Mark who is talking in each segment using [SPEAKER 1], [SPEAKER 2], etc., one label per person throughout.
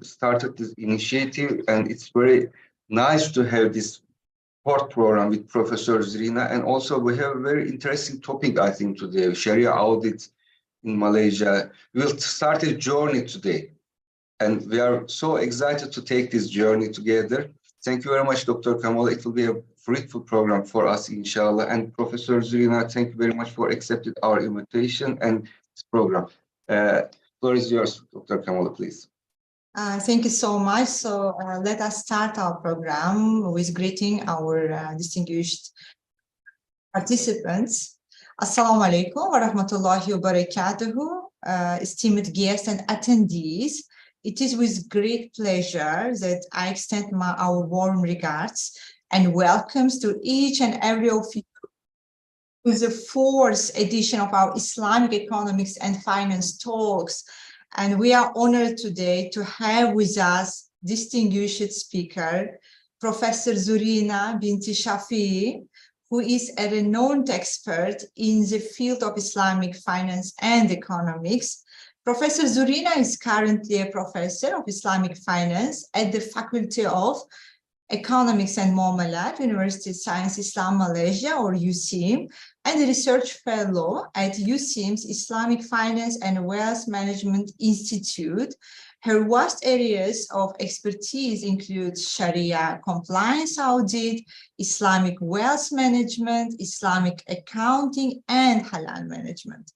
[SPEAKER 1] started this initiative, and it's very nice to have this sport program with Professor Zurina. And also we have a very interesting topic, I think, today, Sharia audit in Malaysia. We'll start a journey today, and we are so excited to take this journey together. Thank you very much, Dr. Kamal. It will be a fruitful program for us, inshallah. And Professor Zurina, thank you very much for accepting our invitation and this program. Floor is yours, Dr. Kamal, please.
[SPEAKER 2] Thank you so much. So let us start our program with greeting our distinguished participants. Assalamu alaikum wa rahmatullahi wa barakatuhu, esteemed guests and attendees. It is with great pleasure that I extend our warm regards and welcomes to each and every of you to the 4th edition of our Islamic Economics and Finance Talks. And we are honored today to have with us distinguished speaker, Professor Zurina binti Shafii, who is a renowned expert in the field of Islamic finance and economics. Professor Zurina is currently a professor of Islamic finance at the Faculty of Economics and Muamalat, University of Science Islam Malaysia, or USIM, and a research fellow at USIM's Islamic Finance and Wealth Management Institute. Her vast areas of expertise include Sharia compliance audit, Islamic wealth management, Islamic accounting, and halal management.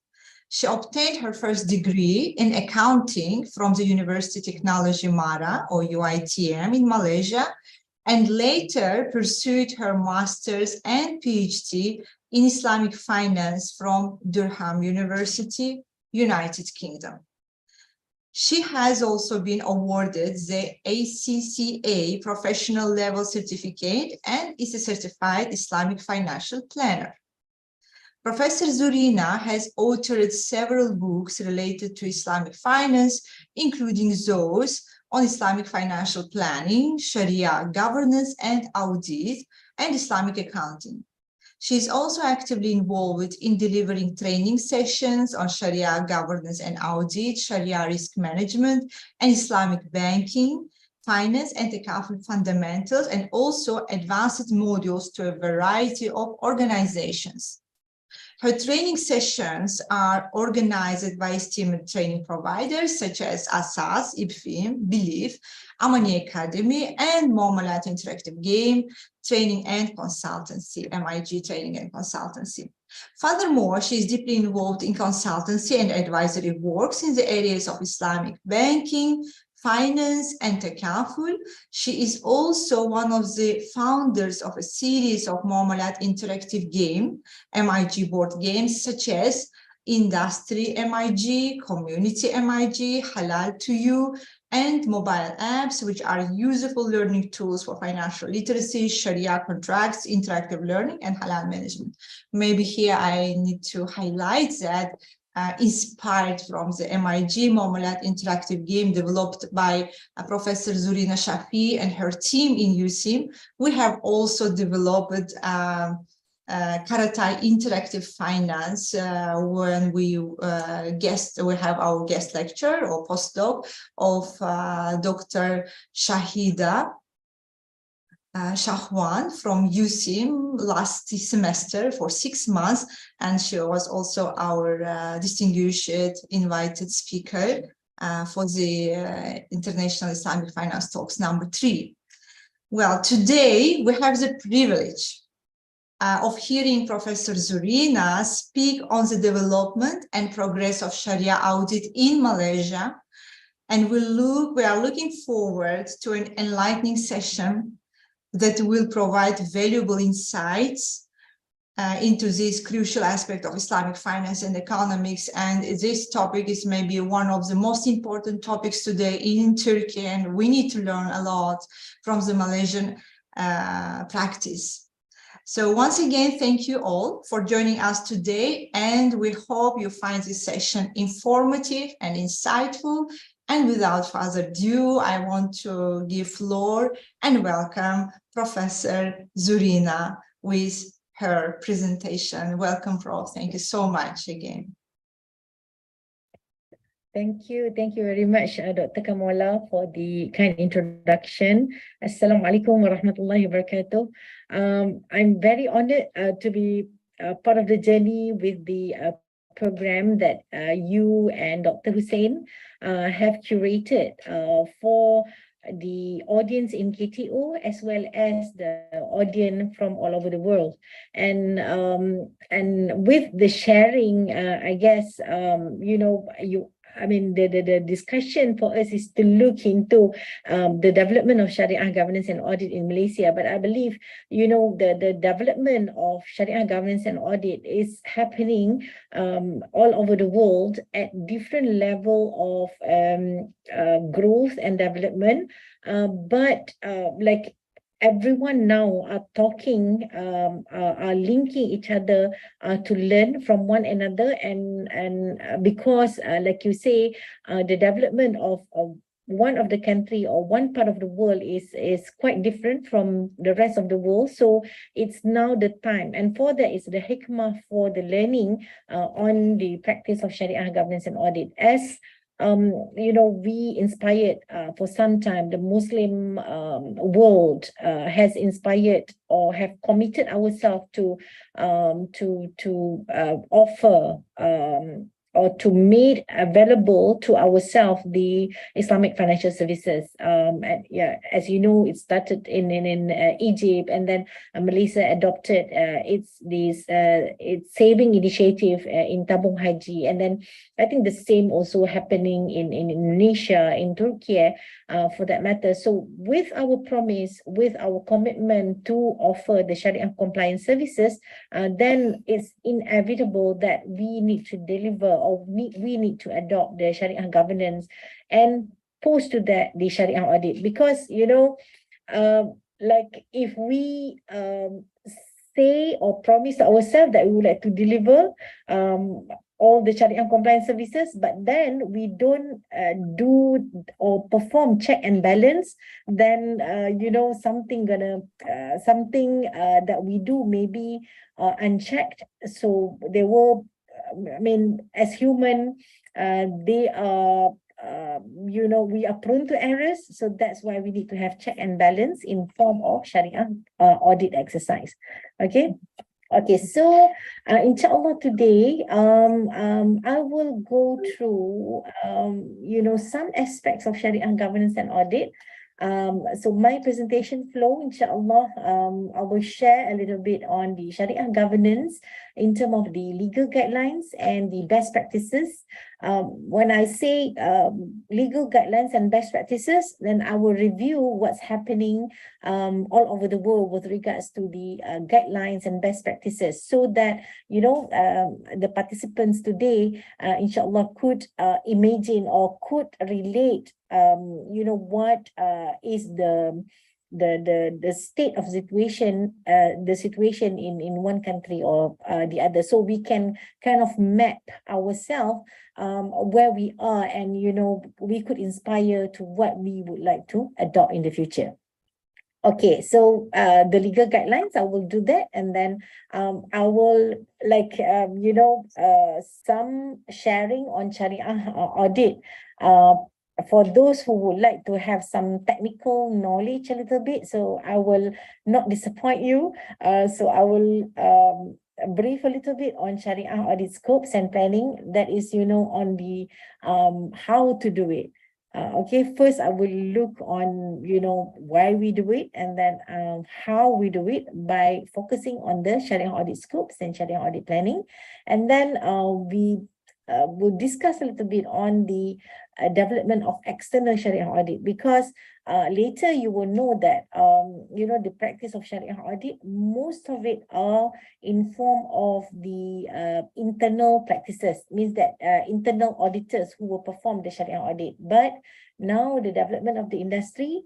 [SPEAKER 2] She obtained her first degree in accounting from the University Technology Mara, or UITM, in Malaysia, and later pursued her master's and PhD in Islamic finance from Durham University, United Kingdom. She has also been awarded the ACCA Professional Level Certificate and is a certified Islamic financial planner. Professor Zurina has authored several books related to Islamic finance, including those on Islamic financial planning, Sharia governance and audit, and Islamic accounting. She is also actively involved in delivering training sessions on Sharia governance and audit, Sharia risk management, and Islamic banking, finance and accounting fundamentals, and also advanced modules to a variety of organizations. Her training sessions are organized by esteemed training providers such as Asas, IBFIM, Belief, Amani Academy, and Muamalat Interactive Game Training and Consultancy, MIG Training and Consultancy. Furthermore, she is deeply involved in consultancy and advisory works in the areas of Islamic banking, finance, and takaful. She is also one of the founders of a series of Muamalat interactive game, MIG board games, such as Industry MIG, Community MIG, Halal to You, and mobile apps, which are useful learning tools for financial literacy, Sharia contracts, interactive learning, and halal management. Maybe here I need to highlight that inspired from the MIG Muamalat interactive game developed by Professor Zurina Shafii and her team in USIM, we have also developed Karatay interactive finance when we have our guest lecture or postdoc of Dr. Shahida Shahwan from USIM last semester for 6 months, and she was also our distinguished invited speaker for the International Islamic Finance Talks #3. Well, today we have the privilege of hearing Professor Zurina speak on the development and progress of Sharia audit in Malaysia, and we are looking forward to an enlightening session that will provide valuable insights into this crucial aspect of Islamic finance and economics. And this topic is maybe one of the most important topics today in Turkey, and we need to learn a lot from the Malaysian practice. So once again, thank you all for joining us today, and we hope you find this session informative and insightful. And without further ado, I want to give floor and welcome Professor Zurina with her presentation. Welcome, Prof. Thank you so much again.
[SPEAKER 3] Thank you. Thank you very much, Dr. Kamola, for the kind introduction. Assalamu alaikum wa rahmatullahi wa barakatuh. I'm very honored to be part of the journey with the program that you and Dr. Hussein have curated for the audience in KTO as well as the audience from all over the world. And with the sharing, I guess, the discussion for us is to look into the development of Sharia governance and audit in Malaysia. But I believe, the development of Sharia governance and audit is happening all over the world at different level of growth and development. But everyone now are talking, are linking each other to learn from one another, and because like you say, the development of one of the country or one part of the world is quite different from the rest of the world. So it's now the time, and for that is the hikmah for the learning on the practice of Sharia governance and audit. As we inspired for some time, the Muslim world has inspired or have committed ourselves to offer or to make available to ourselves the Islamic financial services. And as you know, it started in Egypt, and then Malaysia adopted its saving initiative in Tabung Haji, and then I think the same also happening in Indonesia, in Turkey, for that matter. So with our promise, with our commitment to offer the Sharia compliance services, then it's inevitable that we need to deliver, or we need to adopt the Sharia governance, and post to that the Sharia audit. Because if we say or promise ourselves that we would like to deliver all the Sharia compliance services, but then we don't do or perform check and balance, then something that we do may be unchecked. So they will, as human, they are we are prone to errors. So that's why we need to have check and balance in form of Sharia audit exercise. Okay, so inshallah today, I will go through, some aspects of Sharia governance and audit. So my presentation flow, inshallah, I will share a little bit on the Sharia governance in terms of the legal guidelines and the best practices. When I say legal guidelines and best practices, then I will review what's happening all over the world with regards to the guidelines and best practices, so that the participants today, inshallah, could imagine or could relate what is the state of situation, the situation in one country or the other, so we can kind of map ourselves where we are, and we could inspire to what we would like to adopt in the future. Okay, so the legal guidelines, I will do that, and then I will some sharing on Sharia audit for those who would like to have some technical knowledge a little bit. So I will not disappoint you. So I will brief a little bit on Sharia audit scopes and planning. That is, on the how to do it. Okay, first I will look on, why we do it, and then how we do it by focusing on the Sharia audit scopes and Sharia audit planning. And then we will discuss a little bit on the development of external Sharia audit, because later you will know that, the practice of Sharia audit, most of it are in form of the internal practices, means that internal auditors who will perform the Sharia audit. But now the development of the industry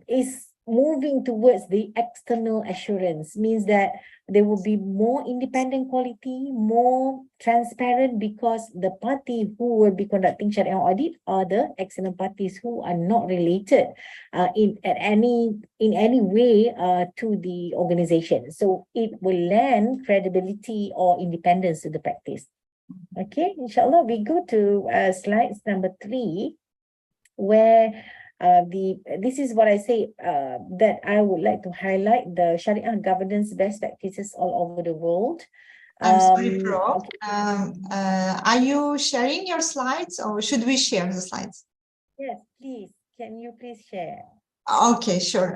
[SPEAKER 3] is moving towards the external assurance, means that there will be more independent quality, more transparent, because the party who will be conducting Sharia audit are the external parties who are not related in any way to the organization. So it will lend credibility or independence to the practice. Okay, inshallah, we go to slides number 3, where this is what I say that I would like to highlight the Sharia governance best practices all over the world.
[SPEAKER 2] I'm sorry, Pro.
[SPEAKER 3] Okay.
[SPEAKER 2] Are you sharing your slides or should we share the slides?
[SPEAKER 3] Yes, please. Can you please share?
[SPEAKER 2] Okay, sure.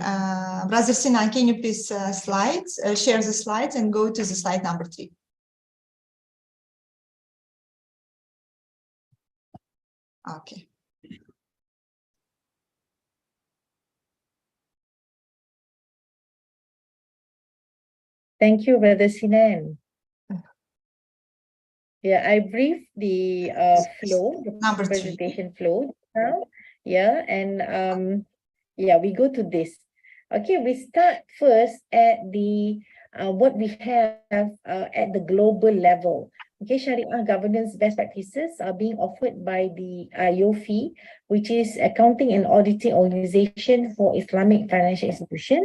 [SPEAKER 2] Brother Sinan, can you please share the slides and go to the slide number 3. Okay.
[SPEAKER 3] Thank you, Brother Sinan. Yeah, I briefed the flow, the
[SPEAKER 2] Number 3.
[SPEAKER 3] presentation flow now. Yeah, and yeah, we go to this. Okay, we start first at the what we have at the global level. Okay, Sharia governance best practices are being offered by the IOFI, which is Accounting and Auditing Organization for Islamic Financial Institution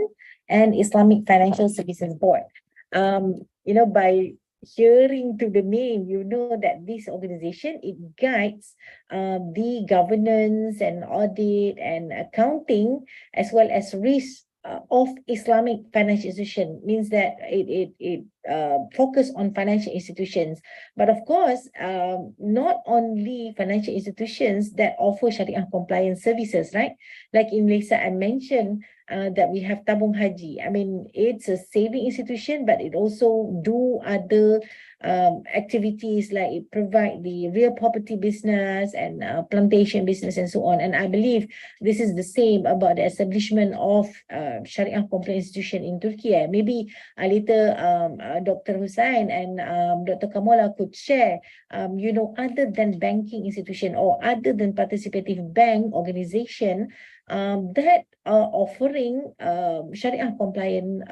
[SPEAKER 3] and Islamic Financial Services Board. By hearing to the name, you know that this organization, it guides the governance and audit and accounting as well as risk of Islamic financial institution. Means that it focus on financial institutions, but of course not only financial institutions that offer Sharia compliance services, right? Like in Malaysia, I mentioned that we have Tabung Haji. I mean, it's a saving institution, but it also do other activities, like it provide the real property business and plantation business and so on. And I believe this is the same about the establishment of Sharia compliance institution in Turkey. Maybe later Dr. Hussain and Dr. Kamola could share, other than banking institution or other than participative bank organization that are offering Sharia compliant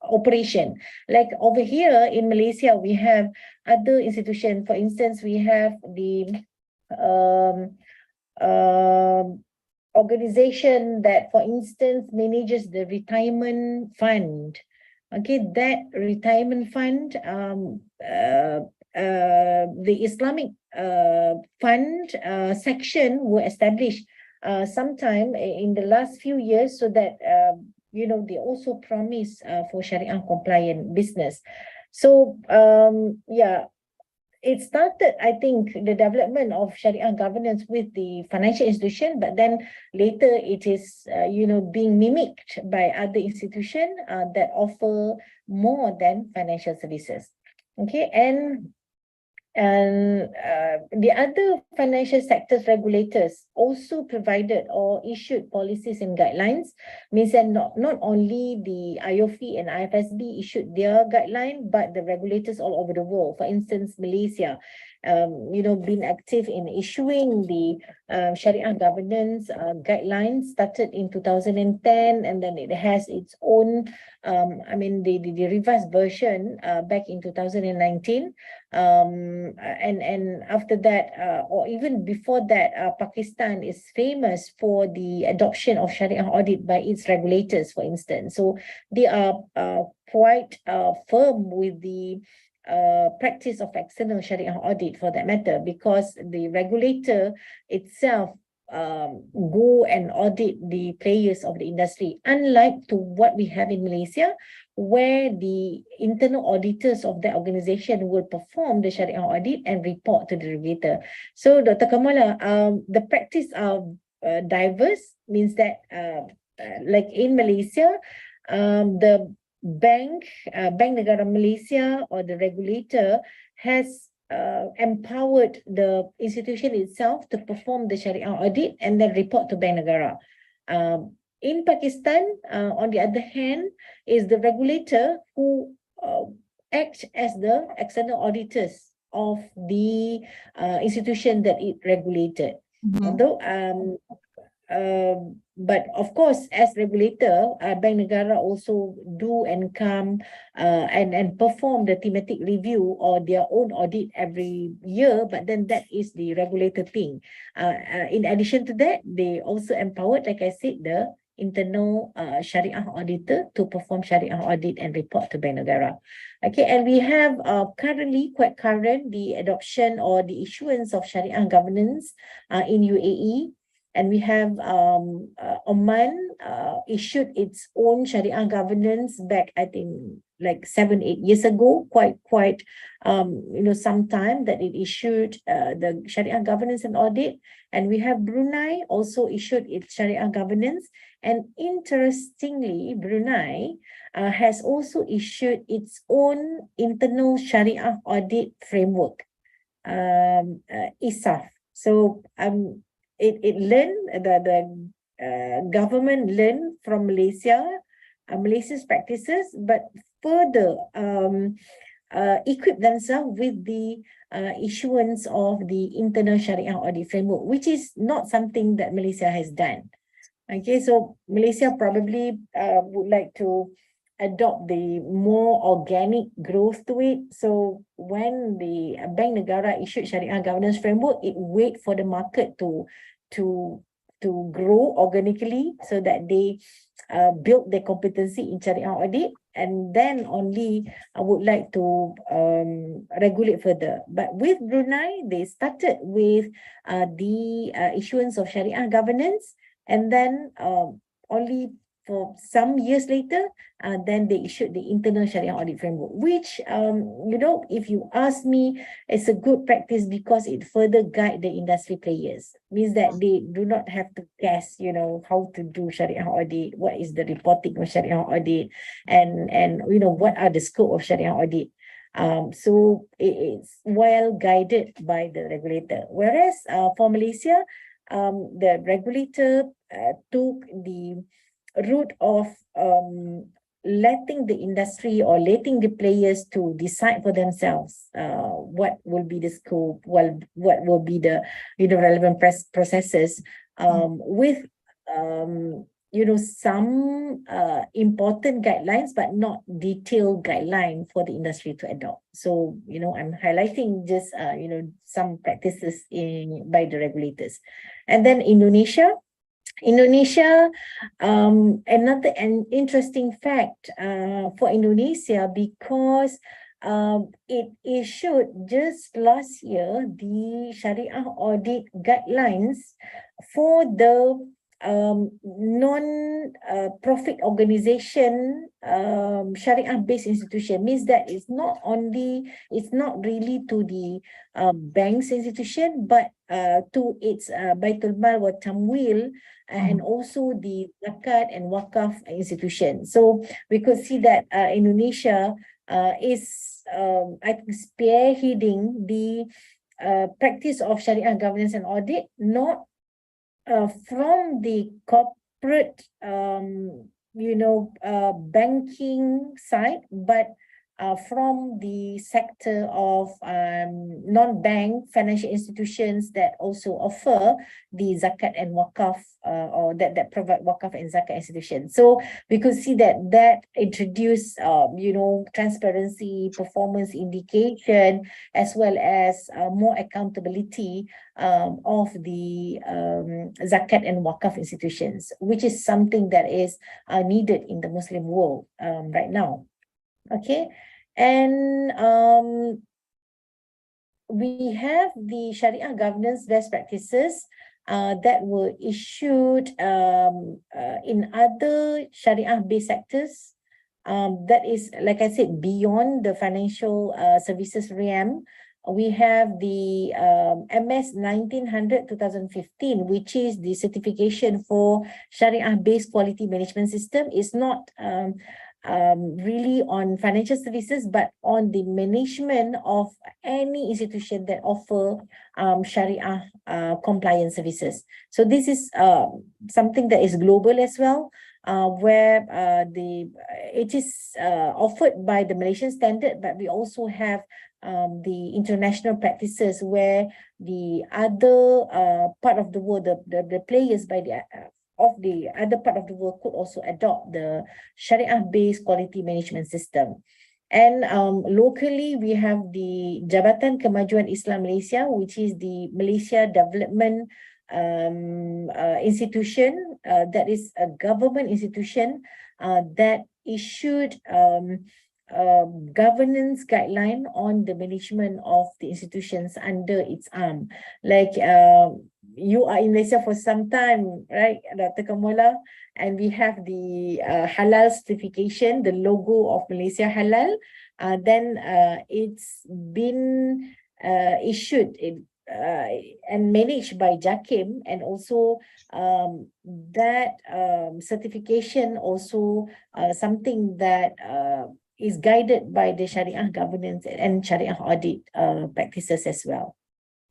[SPEAKER 3] operation. Like over here in Malaysia, we have other institutions. For instance, we have the organization that, for instance, manages the retirement fund. Okay, that retirement fund, the Islamic fund section were established sometime in the last few years, so that they also promise for Sharia compliant business. So yeah, it started, I think, the development of Sharia governance with the financial institution, but then later it is being mimicked by other institutions that offer more than financial services. Okay, and the other financial sectors regulators also provided or issued policies and guidelines. Means that not only the IOFI and IFSB issued their guideline, but the regulators all over the world. For instance, Malaysia, been active in issuing the Sharia governance guidelines, started in 2010, and then it has its own, the revised version back in 2019. And after that, or even before that, Pakistan is famous for the adoption of Sharia audit by its regulators, for instance. So they are quite firm with the practice of external Sharia audit, for that matter, because the regulator itself go and audit the players of the industry, unlike to what we have in Malaysia, where the internal auditors of the organization will perform the Sharia audit and report to the regulator. So Dr. Kamala, the practice of diverse, means that like in Malaysia, the Bank Negara Malaysia, or the regulator, has empowered the institution itself to perform the Sharia audit and then report to Bank Negara. In Pakistan, on the other hand, is the regulator who acts as the external auditors of the institution that it regulated. Although but of course, as regulator, Bank Negara also do and come and perform the thematic review or their own audit every year, but then that is the regulator thing. In addition to that, they also empowered, like I said, the internal Sharia auditor to perform Sharia audit and report to Bank Negara. Okay, and we have currently, quite current, the adoption or the issuance of Sharia governance in UAE. And we have Oman issued its own Sharia governance back, I think, like 7-8 years ago, quite some time that it issued the Sharia governance and audit. And we have Brunei also issued its Sharia governance. And interestingly, Brunei has also issued its own internal Sharia audit framework, ISAF. So it learned, the government learned from Malaysia's practices, but further equip themselves with the issuance of the internal Sharia audit framework, which is not something that Malaysia has done. Okay, so Malaysia probably would like to adopt the more organic growth to it. So when the Bank Negara issued Sharia governance framework, it wait for the market to grow organically so that they build their competency in Sharia audit, and then only I would like to regulate further. But with Brunei, they started with the issuance of Sharia governance, and then only for some years later, then they issued the internal Sharia audit framework, which, if you ask me, it's a good practice because it further guide the industry players. Means that they do not have to guess, how to do Sharia audit, what is the reporting of Sharia audit, and what are the scope of Sharia audit. So it's well guided by the regulator. Whereas for Malaysia, the regulator took the route of letting the industry or letting the players to decide for themselves what will be the scope, what will be the relevant processes, with some important guidelines, but not detailed guideline for the industry to adopt. So I'm highlighting just some practices by the regulators. And then Indonesia, another interesting fact for Indonesia, because it issued just last year the Sharia audit guidelines for the non-profit organization Sharia-based institution. Means that it's not really to the bank's institution, but to its Baitul Mal wa Tamwil, and also the Zakat and Wakaf institution. So we could see that Indonesia is, I think, spearheading the practice of Sharia governance and audit, not from the corporate, banking side, but from the sector of non-bank financial institutions that also offer the zakat and wakaf, or that provide wakaf and zakat institutions. So we could see that introduced transparency, performance indication, as well as more accountability of the zakat and wakaf institutions, which is something that is needed in the Muslim world right now. Okay, and we have the Sharia governance best practices that were issued in other Sharia-based sectors. That is, like I said, beyond the financial services realm. We have the MS 1900-2015, which is the certification for Sharia-based quality management system. It's not really on financial services, but on the management of any institution that offer Sharia compliance services. So this is something that is global as well, where it is offered by the Malaysian standard, but we also have the international practices where the other part of the world, the players of the other part of the world could also adopt the Sharia-based quality management system. And locally, we have the Jabatan Kemajuan Islam Malaysia, which is the Malaysia Development Institution that is a government institution that issued governance guideline on the management of the institutions under its arm. Like you are in Malaysia for some time, right, Dr. Kamala? And we have the halal certification, the logo of Malaysia Halal. Then it's been issued and managed by JAKIM, and also that certification also something that is guided by the Sharia governance and Sharia audit practices as well.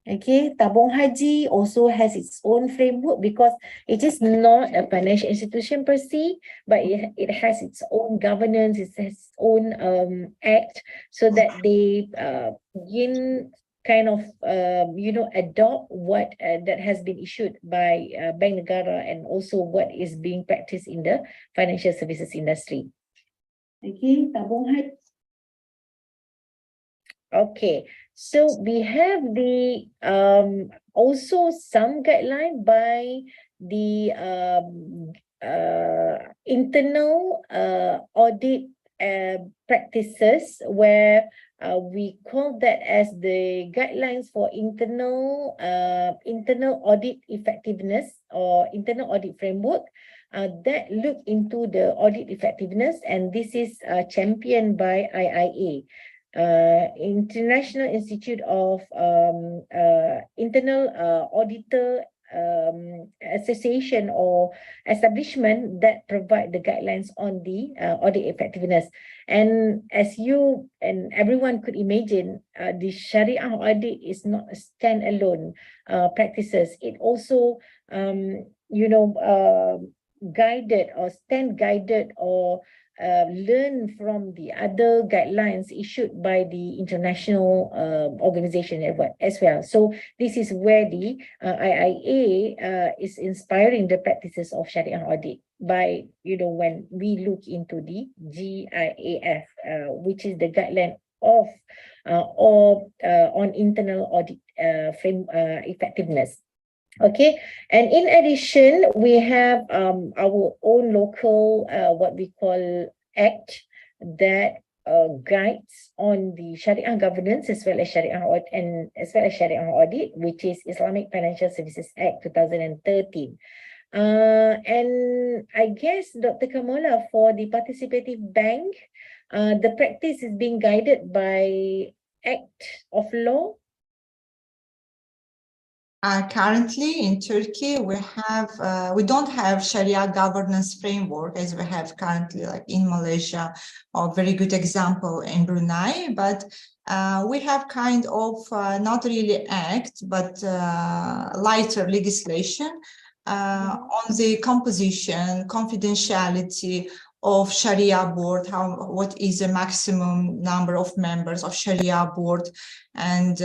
[SPEAKER 3] Okay, Tabung Haji also has its own framework because it is not a financial institution per se, but it has its own governance, it has its own act, so that they begin kind of adopt what that has been issued by Bank Negara, and also what is being practiced in the financial services industry. Okay, Tabung Haji. Okay, so we have the also some guideline by the internal audit practices, where we call that as the guidelines for internal audit effectiveness, or internal audit framework that look into the audit effectiveness, and this is championed by IIA. International Institute of Internal Auditor Association or establishment that provide the guidelines on the audit effectiveness. And as you and everyone could imagine, the Sharia audit is not a standalone practices. It also guided or stand guided or learn from the other guidelines issued by the international organization as well. So this is where the IIA is inspiring the practices of Sharia audit by, when we look into the GIAF, which is the guideline of on internal audit frame effectiveness. Okay, and in addition, we have our own local what we call act that guides on the Sharia governance as well as Sharia audit, which is Islamic Financial Services Act 2013. And I guess, Dr. Kamala, for the participative bank, the practice is being guided by Act of Law.
[SPEAKER 2] Currently in Turkey, we don't have Sharia governance framework as we have currently, like in Malaysia, or very good example in Brunei. But we have kind of not really act, but lighter legislation on the composition, confidentiality of Sharia board, what is the maximum number of members of Sharia board, and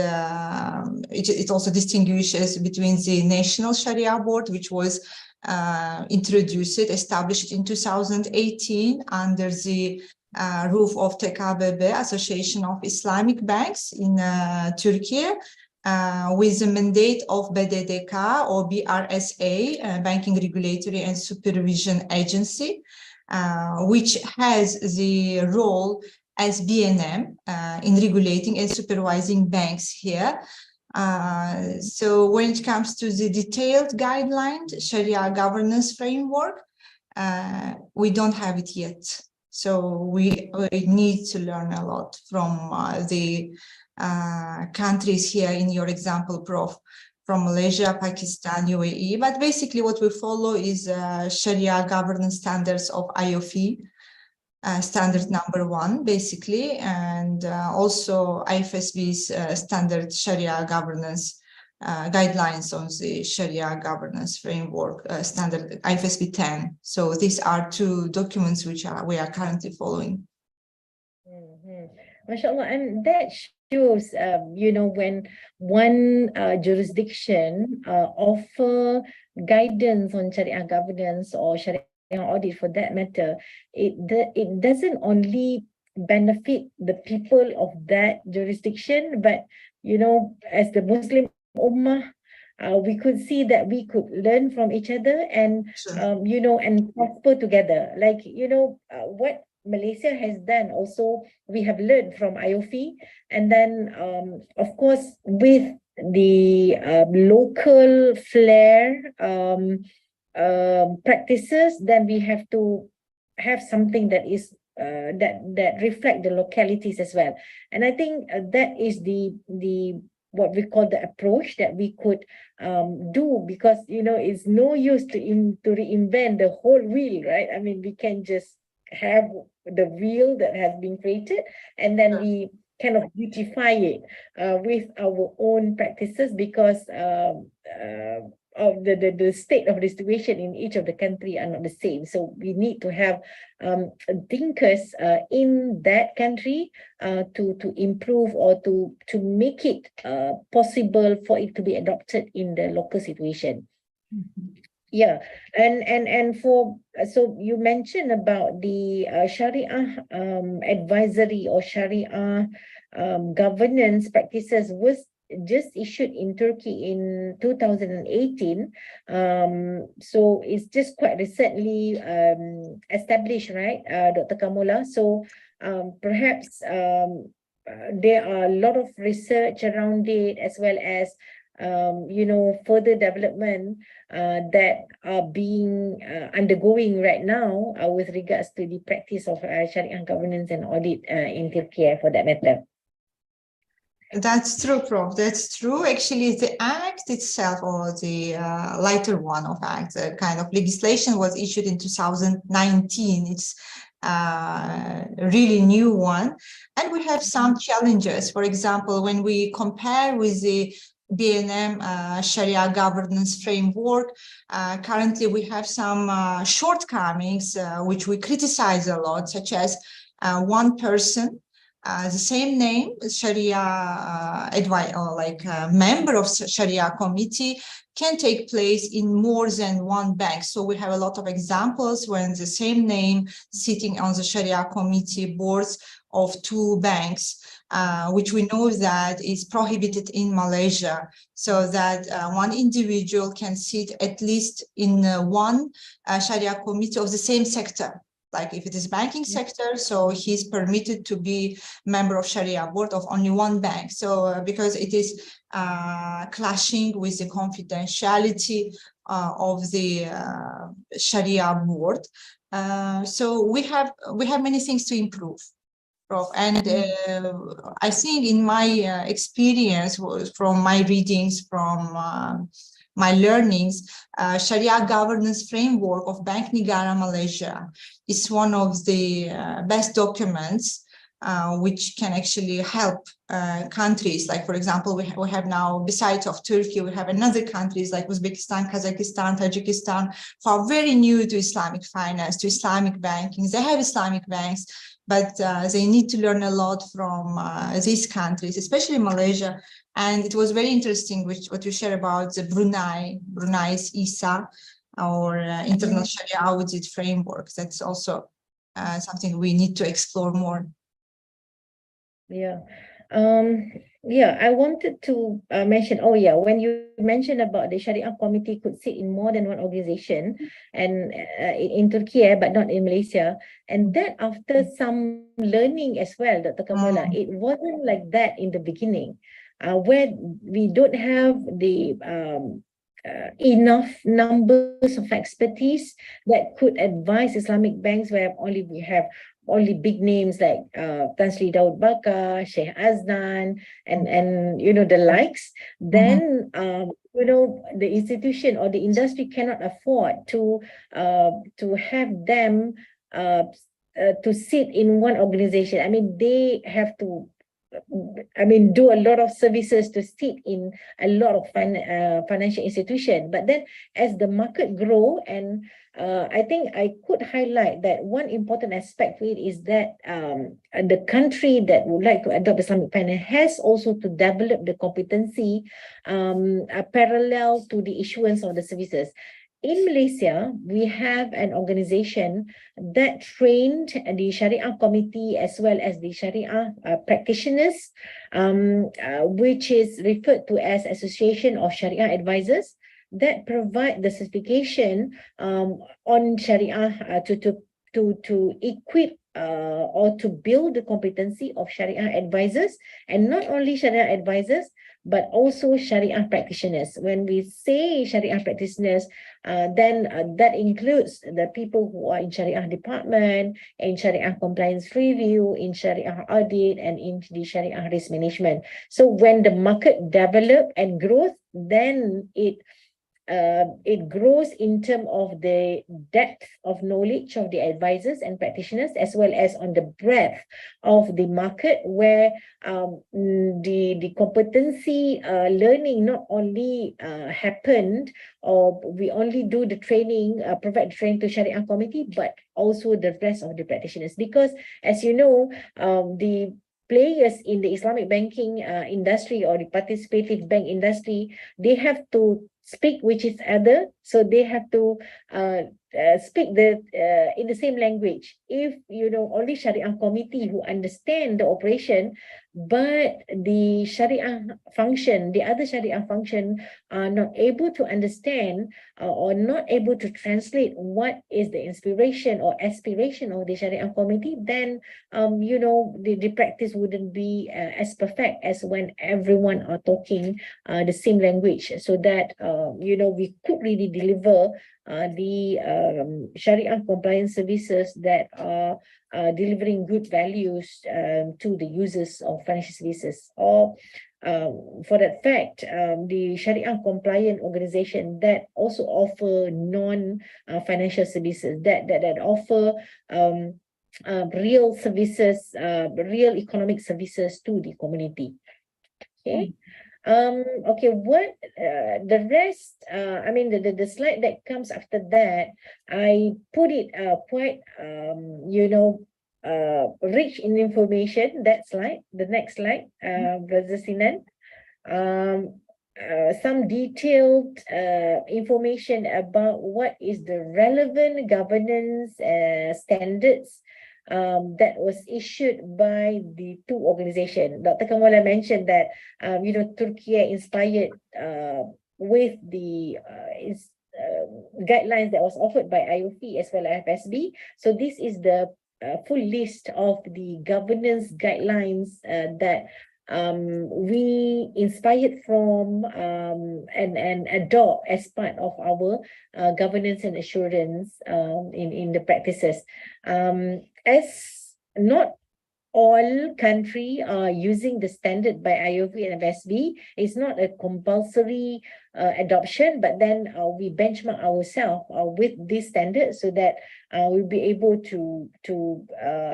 [SPEAKER 2] it also distinguishes between the national Sharia board, which was established in 2018 under the roof of TKBB, Association of Islamic Banks in Turkey, with the mandate of BDDK or BRSA, Banking Regulatory and Supervision Agency, which has the role as BNM in regulating and supervising banks here. So when it comes to the detailed guideline, Sharia governance framework, we don't have it yet. So we need to learn a lot from the countries here in your example, Prof, from Malaysia, Pakistan, UAE. But basically what we follow is Sharia governance standards of IOFI, standard number 1, basically, and also IFSB's standard Sharia governance guidelines on the Sharia governance framework, standard IFSB 10. So these are 2 documents which we are currently following.
[SPEAKER 3] MashaAllah, and that shows, when one jurisdiction offer guidance on Sharia governance or Sharia audit for that matter, it doesn't only benefit the people of that jurisdiction, but, as the Muslim Ummah, we could see that we could learn from each other and
[SPEAKER 2] Sure.
[SPEAKER 3] you know, and prosper together. Like, you know, what Malaysia has done also, we have learned from IOFI, and then of course with the local flair practices, then we have to have something that is that reflect the localities as well. And I think that is the what we call the approach that we could do, because you know, it's no use to reinvent the whole wheel, right? I mean, we can just have the wheel that has been created, and then we kind of beautify it with our own practices, because of the state of the situation in each of the country are not the same. So we need to have thinkers in that country to improve or to make it possible for it to be adopted in the local situation. Yeah, and for so you mentioned about the Sharia advisory or Sharia governance practices was just issued in Turkey in 2018. So it's just quite recently established, right, Dr. Kamula? So perhaps there are a lot of research around it, as well as you know, further development that are being undergoing right now with regards to the practice of Sharia governance and audit in Turkey, for that matter.
[SPEAKER 2] That's true, Prof. That's true. Actually, the act itself, or the lighter one of act, the kind of legislation, was issued in 2019. It's a really new one. And we have some challenges. For example, when we compare with the BNM Sharia governance framework, currently we have some shortcomings which we criticize a lot, such as one person, the same name, Sharia advice, or like a member of Sharia committee, can take place in more than one bank. So we have a lot of examples when the same name sitting on the Sharia committee boards of two banks, which we know that is prohibited in Malaysia, so that one individual can sit at least in one Sharia committee of the same sector. Like if it is banking sector, so he's permitted to be member of Sharia board of only one bank. So because it is clashing with the confidentiality of the Sharia board. So we have many things to improve, Prof. And I think in my experience, from my readings, from my learnings, Sharia governance framework of Bank Negara Malaysia is one of the best documents which can actually help countries. Like, for example, we have now, besides of Turkey, we have another countries like Uzbekistan, Kazakhstan, Tajikistan, who are very new to Islamic finance, to Islamic banking. They have Islamic banks, but they need to learn a lot from these countries, especially Malaysia. And it was very interesting what you share about the Brunei's ISA, or internal Sharia audit framework. That's also something we need to explore more.
[SPEAKER 3] Yeah. Yeah, I wanted to mention, when you mentioned about the Sharia committee could sit in more than one organization, and in Turkey, but not in Malaysia, and that after some learning as well, Dr. Kamala, it wasn't like that in the beginning, where we don't have the enough numbers of expertise that could advise Islamic banks, where we have only big names like Tan Sri Daud Bakar, Sheikh Aznan, and you know, the likes. Then you know, the institution or the industry cannot afford to have them to sit in one organization. I mean, they have to do a lot of services to sit in a lot of financial institution. But then as the market grow, and I think I could highlight that one important aspect to it is that the country that would like to adopt Islamic finance has also to develop the competency parallel to the issuance of the services. in Malaysia, we have an organization that trained the Sharia committee as well as the Sharia practitioners, which is referred to as Association of Sharia Advisors, that provide the certification on Sharia to equip or to build the competency of Sharia advisors, and not only Sharia advisors, but also Sharia practitioners. When we say Sharia practitioners, then that includes the people who are in Sharia department, in Sharia compliance review, in Sharia audit, and in the Sharia risk management. So when the market develop and grows, then it grows in terms of the depth of knowledge of the advisors and practitioners, as well as on the breadth of the market, where the competency learning not only happened, or we only do the training, provide training to Sharia committee, but also the rest of the practitioners. Because as you know, the players in the Islamic banking industry or the participative bank industry, they have to speak with each other, so they have to speak in the same language. If only Sharia committee who understand the operation, but the Sharia function, the other Sharia function, are not able to understand or not able to translate what is the inspiration or aspiration of the Sharia committee, then the practice wouldn't be as perfect as when everyone are talking the same language, so that we could really deliver the Sharia compliance services that are delivering good values to the users of financial services. Or for that fact, the Sharia compliant organization that also offer non-financial services, that offer real services, real economic services to the community. Okay. Okay, what the rest, I mean, the slide that comes after that, I put it quite rich in information. That slide, the next slide, Brother Sinan. Some detailed information about what is the relevant governance standards that was issued by the two organizations. Dr. Kamala mentioned that Turkey inspired with the guidelines that was offered by IOP as well as FSB. So this is the full list of the governance guidelines that we inspired from and adopt as part of our governance and assurance in the practices. As not all countries are using the standard by IOP and FSB, it's not a compulsory adoption, but then we benchmark ourselves with this standard, so that we'll be able to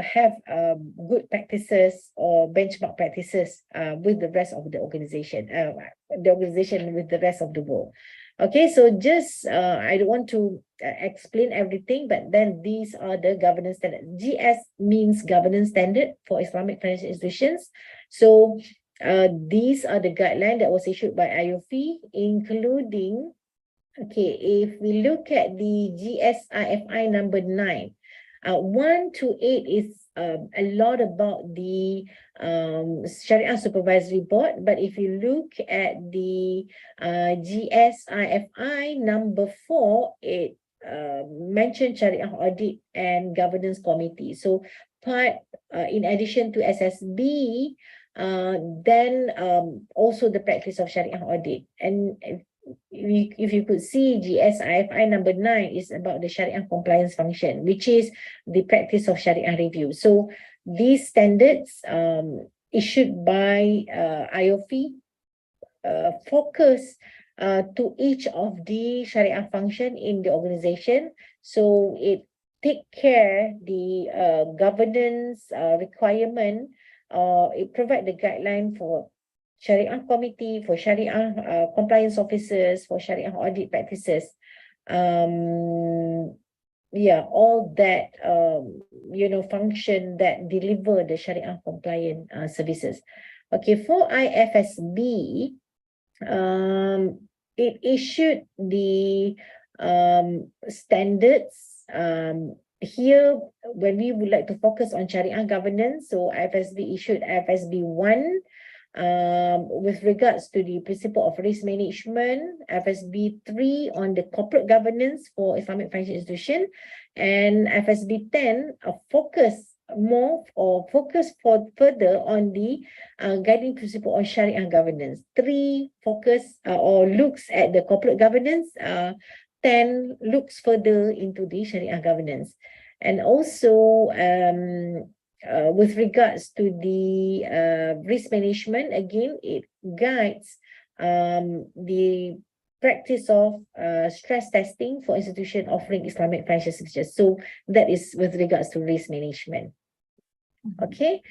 [SPEAKER 3] have good practices or benchmark practices with the rest of the organization with the rest of the world. Okay, so just I don't want to explain everything, but then these are the governance standards. GS means governance standard for Islamic financial institutions. So these are the guidelines that was issued by IOP, including, okay, if we look at the GSIFI number 9, 1 to 8 is a lot about the Sharia Supervisory Board, but if you look at the GSIFI number 4, it mentioned Sharia Audit and Governance Committee. So part, in addition to SSB, then also the practice of Sharia Audit. And if you could see, GSIFI number 9 is about the Sharia compliance function, which is the practice of Sharia review. So these standards issued by IOP focus to each of the Sharia function in the organization. So it take care the governance requirement. It provide the guideline for Sharia committee, for Sharia compliance officers, for Sharia audit practices. Yeah, all that function that deliver the Sharia compliant services. Okay, for IFSB, it issued the standards. Here, when we would like to focus on Sharia governance, so IFSB issued IFSB 1 with regards to the principle of risk management, IFSB 3 on the corporate governance for Islamic financial institution, and IFSB 10 focus further on the guiding principle on Sharia governance. 3 focus or looks at the corporate governance, 10 looks further into the Sharia governance. And also with regards to the risk management, again, it guides the practice of stress testing for institutions offering Islamic financial services. So that is with regards to risk management. Okay,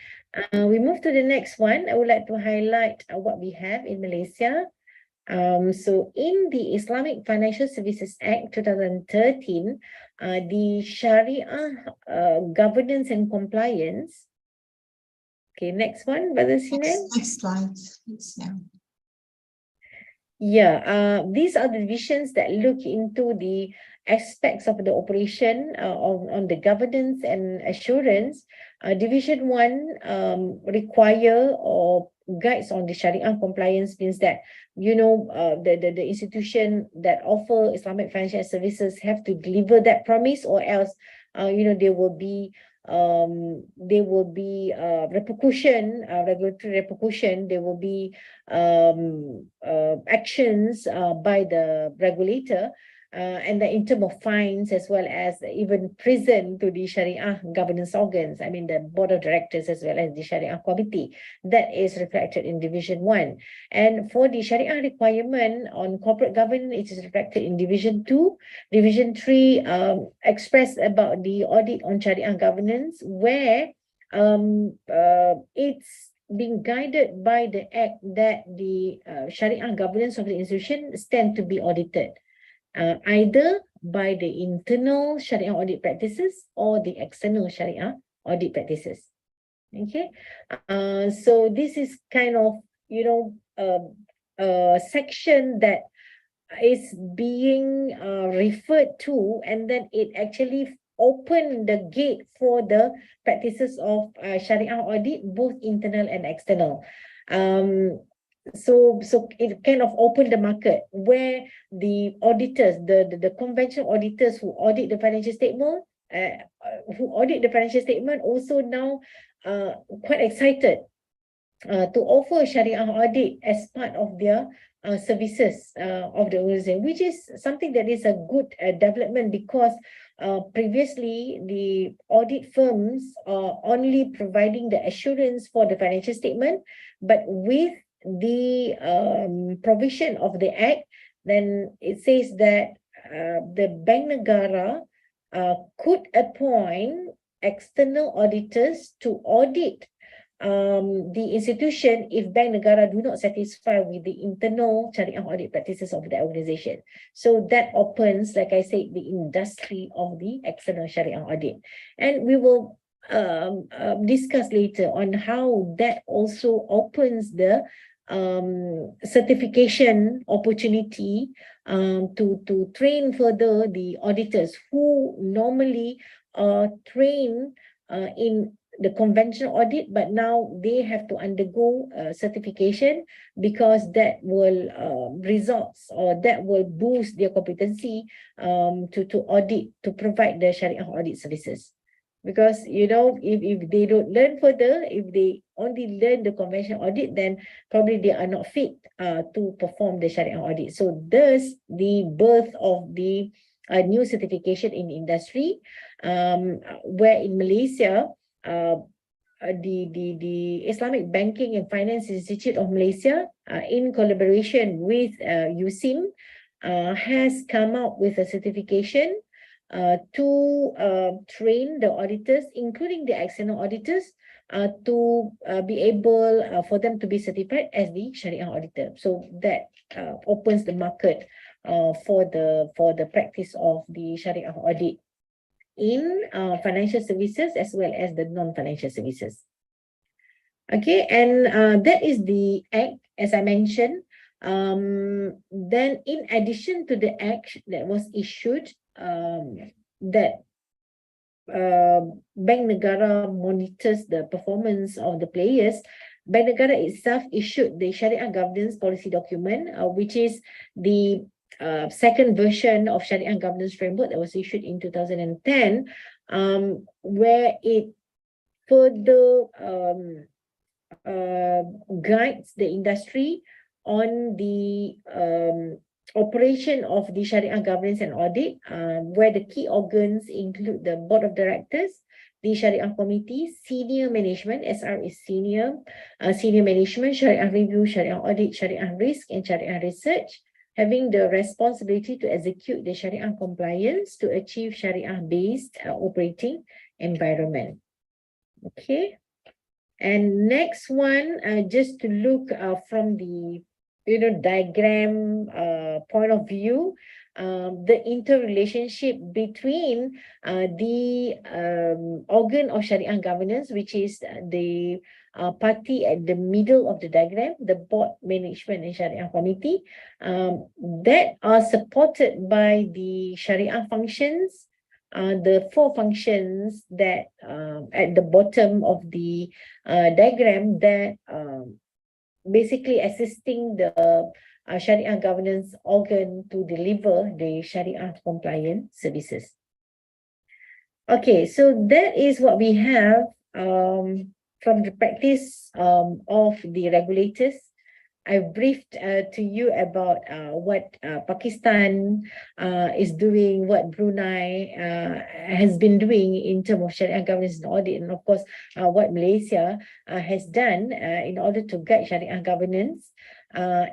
[SPEAKER 3] we move to the next one. I would like to highlight what we have in Malaysia. So in the Islamic Financial Services Act 2013, the Sharia governance and compliance. Okay, next one, Brother Sinan.
[SPEAKER 2] Next slide.
[SPEAKER 3] Yeah, these are the divisions that look into the aspects of the operation on the governance and assurance. Division 1 require or guides on the Sharia compliance, means that, you know, the institution that offer Islamic financial services have to deliver that promise, or else you know, there will be repercussion, regulatory repercussion. There will be actions by the regulator, and in terms of fines, as well as even prison to the Sharia governance organs, I mean the board of directors as well as the Sharia committee. That is reflected in Division 1. And for the Sharia requirement on corporate governance, it is reflected in Division 2. Division 3 express about the audit on Sharia governance, where it's being guided by the act that the Sharia governance of the institution stand to be audited, either by the internal Sharia audit practices or the external Sharia audit practices. Okay, so this is kind of, you know, a section that is being referred to, and then it actually open the gate for the practices of Sharia audit, both internal and external. So it kind of opened the market where the auditors, the conventional auditors who audit the financial statement, also now quite excited to offer Sharia audit as part of their services of the organization, which is something that is a good development, because previously the audit firms are only providing the assurance for the financial statement, but with the provision of the act, then it says that the Bank Negara could appoint external auditors to audit the institution if Bank Negara do not satisfy with the internal Sharia audit practices of the organization. So that opens, like I said, the industry of the external Sharia audit. And we will discuss later on how that also opens the certification opportunity to train further the auditors who normally train in the conventional audit, but now they have to undergo certification, because that will results, or that will boost their competency to audit, to provide the Sharia audit services. Because, you know, if they don't learn further, if they only learn the conventional audit, then probably they are not fit to perform the Sharia audit. So thus the birth of the new certification in industry, where in Malaysia, the Islamic Banking and Finance Institute of Malaysia, in collaboration with USIM, has come up with a certification to train the auditors, including the external auditors, to be able for them to be certified as the Sharia auditor. So that opens the market for the practice of the Sharia audit in financial services as well as the non-financial services. Okay, and that is the act, as I mentioned. Then in addition to the act that was issued, that Bank Negara monitors the performance of the players, Bank Negara itself issued the Sharia Governance Policy Document, which is the second version of Sharia Governance Framework that was issued in 2010, where it further guides the industry on the operation of the Sharia governance and audit, where the key organs include the board of directors, the Sharia committee, senior management. SR is senior management, Sharia review, Sharia audit, Sharia risk, and Sharia research, having the responsibility to execute the Sharia compliance to achieve Sharia-based operating environment. Okay. And next one, just to look from the diagram point of view, the interrelationship between the organ of Sharia governance, which is the party at the middle of the diagram, the board, management, and Sharia committee, that are supported by the Sharia functions. The four functions that at the bottom of the diagram that basically assisting the Sharia governance organ to deliver the Sharia compliant services. Okay, so that is what we have from the practice of the regulators. I briefed to you about what Pakistan is doing, what Brunei has been doing in terms of Sharia governance and audit, and of course what Malaysia has done in order to guide Sharia governance. I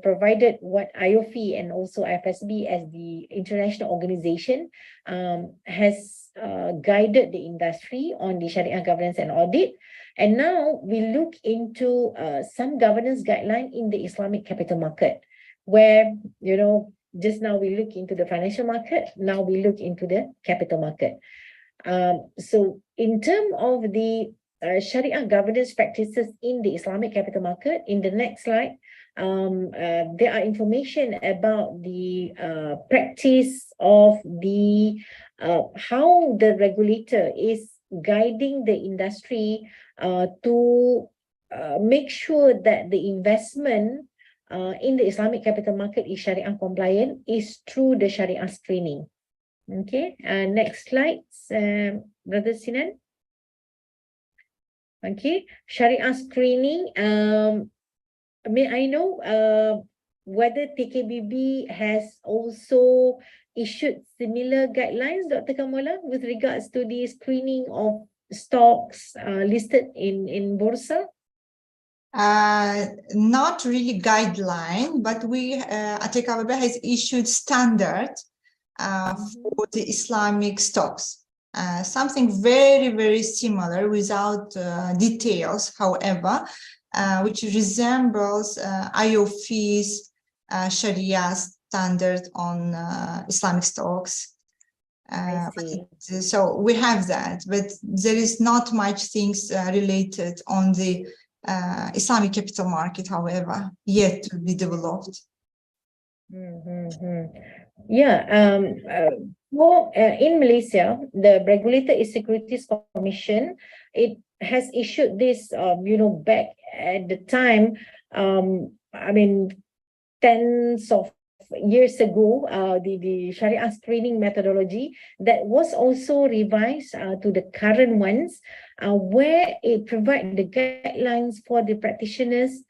[SPEAKER 3] provided what IOFI and also IFSB as the international organization has guided the industry on the Sharia governance and audit. And now we look into some governance guideline in the Islamic capital market, where, just now we look into the financial market, now we look into the capital market. So in terms of the Sharia governance practices in the Islamic capital market, in the next slide, there are information about the practice of the how the regulator is guiding the industry to make sure that the investment in the Islamic capital market is Sharia compliant is through the Sharia screening. Okay, next slide, Brother Sinan. Okay, Sharia screening. May I know whether TKBB has also issued similar guidelines, Dr. Kamala, with regards to the screening of stocks listed in Bursa?
[SPEAKER 2] Not really guideline, but we TKBB has issued standard for the Islamic stocks. Something very, very similar without details, however, which resembles IOFI's Sharia standard on Islamic stocks. So we have that, but there is not much things related on the Islamic capital market, however, yet to be developed.
[SPEAKER 3] Yeah, well, in Malaysia, the regulator is Securities Commission. It has issued this, back at the time, I mean, tens of years ago, the Sharia screening methodology that was also revised to the current ones, where it provides the guidelines for the practitioners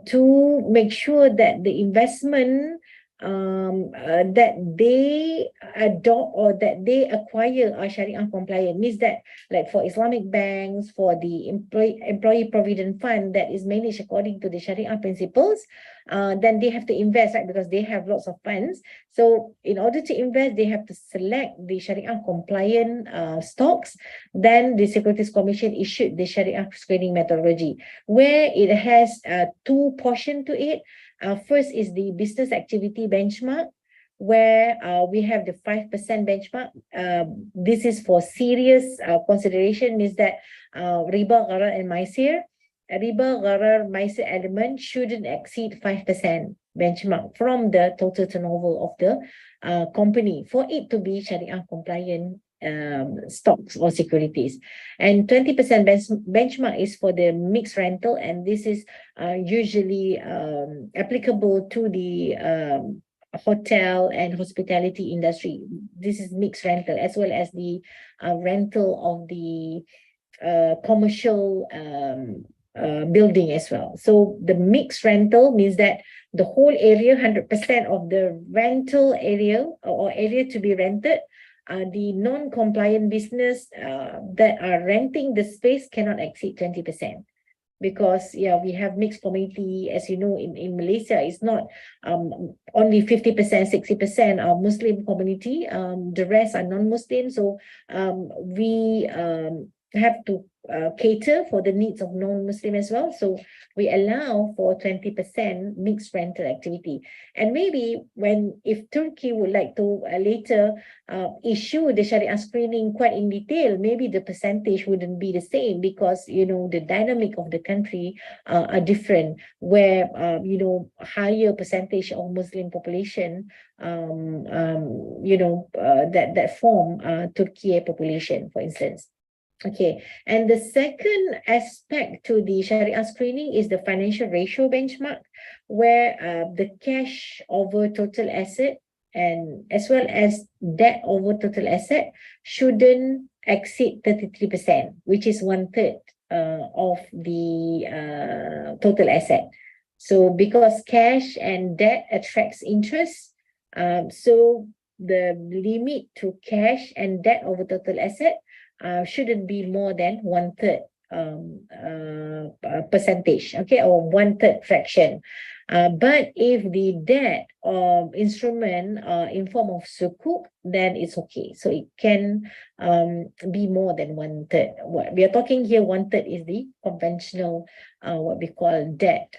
[SPEAKER 3] to make sure that the investment that they adopt or that they acquire are Sharia compliant. Means that, like for Islamic banks, for the employee provident fund that is managed according to the Sharia principles, then they have to invest, right? Because they have lots of funds. So in order to invest, they have to select the Sharia compliant stocks. Then the Securities Commission issued the Sharia screening methodology, where it has two portions to it. First is the business activity benchmark, where we have the 5% benchmark. This is for serious consideration, means that riba, gharar, and maisir. riba gharar maisir element shouldn't exceed 5% benchmark from the total turnover of the company for it to be Sharia compliant stocks or securities. And 20% benchmark is for the mixed rental, and this is usually applicable to the hotel and hospitality industry. This is mixed rental, as well as the rental of the commercial building as well. So the mixed rental means that the whole area, 100% of the rental area or area to be rented, the non-compliant business that are renting the space cannot exceed 20%. Because we have mixed community, as you know, in Malaysia. It's not only 50%, 60% are Muslim community, the rest are non-Muslim. So we have to cater for the needs of non-Muslim as well. So we allow for 20% mixed rental activity. And maybe if Turkey would like to later issue the Sharia screening quite in detail, maybe the percentage wouldn't be the same, because, the dynamic of the country are different, where, higher percentage of Muslim population, that form Turkey population, for instance. Okay, and the second aspect to the Sharia screening is the financial ratio benchmark, where the cash over total asset and as well as debt over total asset shouldn't exceed 33%, which is 1/3 of the total asset. So because cash and debt attracts interest, so the limit to cash and debt over total asset shouldn't be more than 1/3 percentage, okay, or 1/3 fraction. But if the debt instrument in form of sukuk, then it's okay. So it can be more than 1/3. What we are talking here, 1/3 is the conventional what we call debt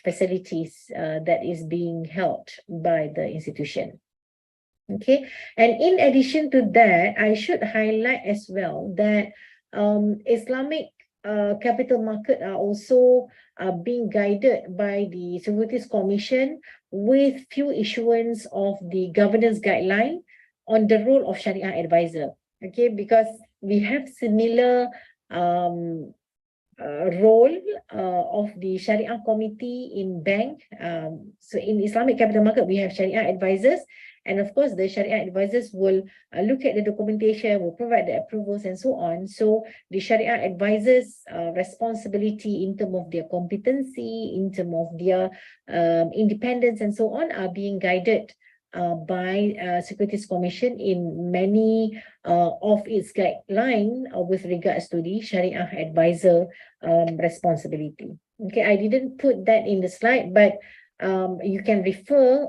[SPEAKER 3] facilities that is being held by the institution. Okay, and in addition to that, I should highlight as well that Islamic capital market are also being guided by the Securities Commission with few issuance of the governance guideline on the role of Sharia advisor. Okay, because we have similar role of the Sharia committee in bank. So in Islamic capital market, we have Sharia advisors. And of course, the Sharia advisors will look at the documentation, will provide the approvals and so on. So the Sharia advisors' responsibility in terms of their competency, in terms of their independence and so on are being guided by Securities Commission in many of its guidelines with regards to the Sharia advisor responsibility. Okay, I didn't put that in the slide, but you can refer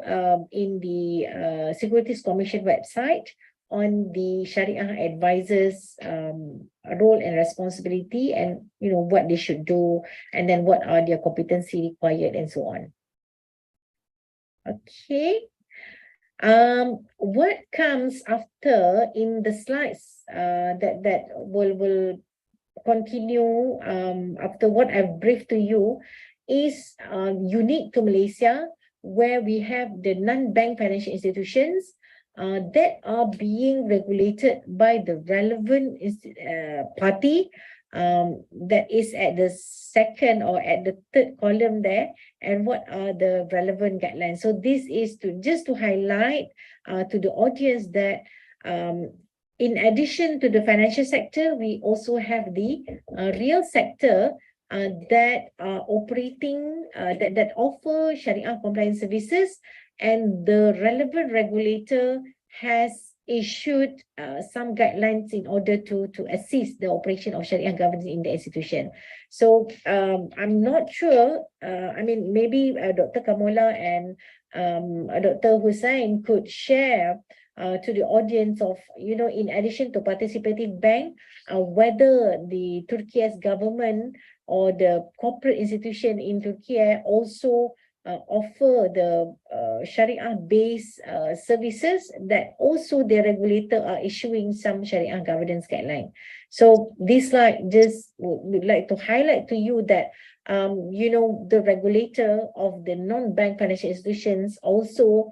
[SPEAKER 3] in the Securities Commission website on the Sharia advisors' role and responsibility, and what they should do, and then what are their competency required and so on. Okay. What comes after in the slides that will continue after what I've briefed to you is unique to Malaysia, where we have the non-bank financial institutions that are being regulated by the relevant party that is at the second or at the third column there, and what are the relevant guidelines. So this is just to highlight to the audience that in addition to the financial sector, we also have the real sector that are operating, that offer Sharia compliance services, and the relevant regulator has issued some guidelines in order to assist the operation of Sharia governance in the institution. So I'm not sure, I mean, maybe Dr. Kamola and Dr. Hussain could share to the audience of, in addition to participative bank, whether the Turkey's government or the corporate institution in Turkey also offer the Sharia-based services that also the regulator are issuing some Sharia governance guideline. So this slide just would like to highlight to you that you know, the regulator of the non-bank financial institutions also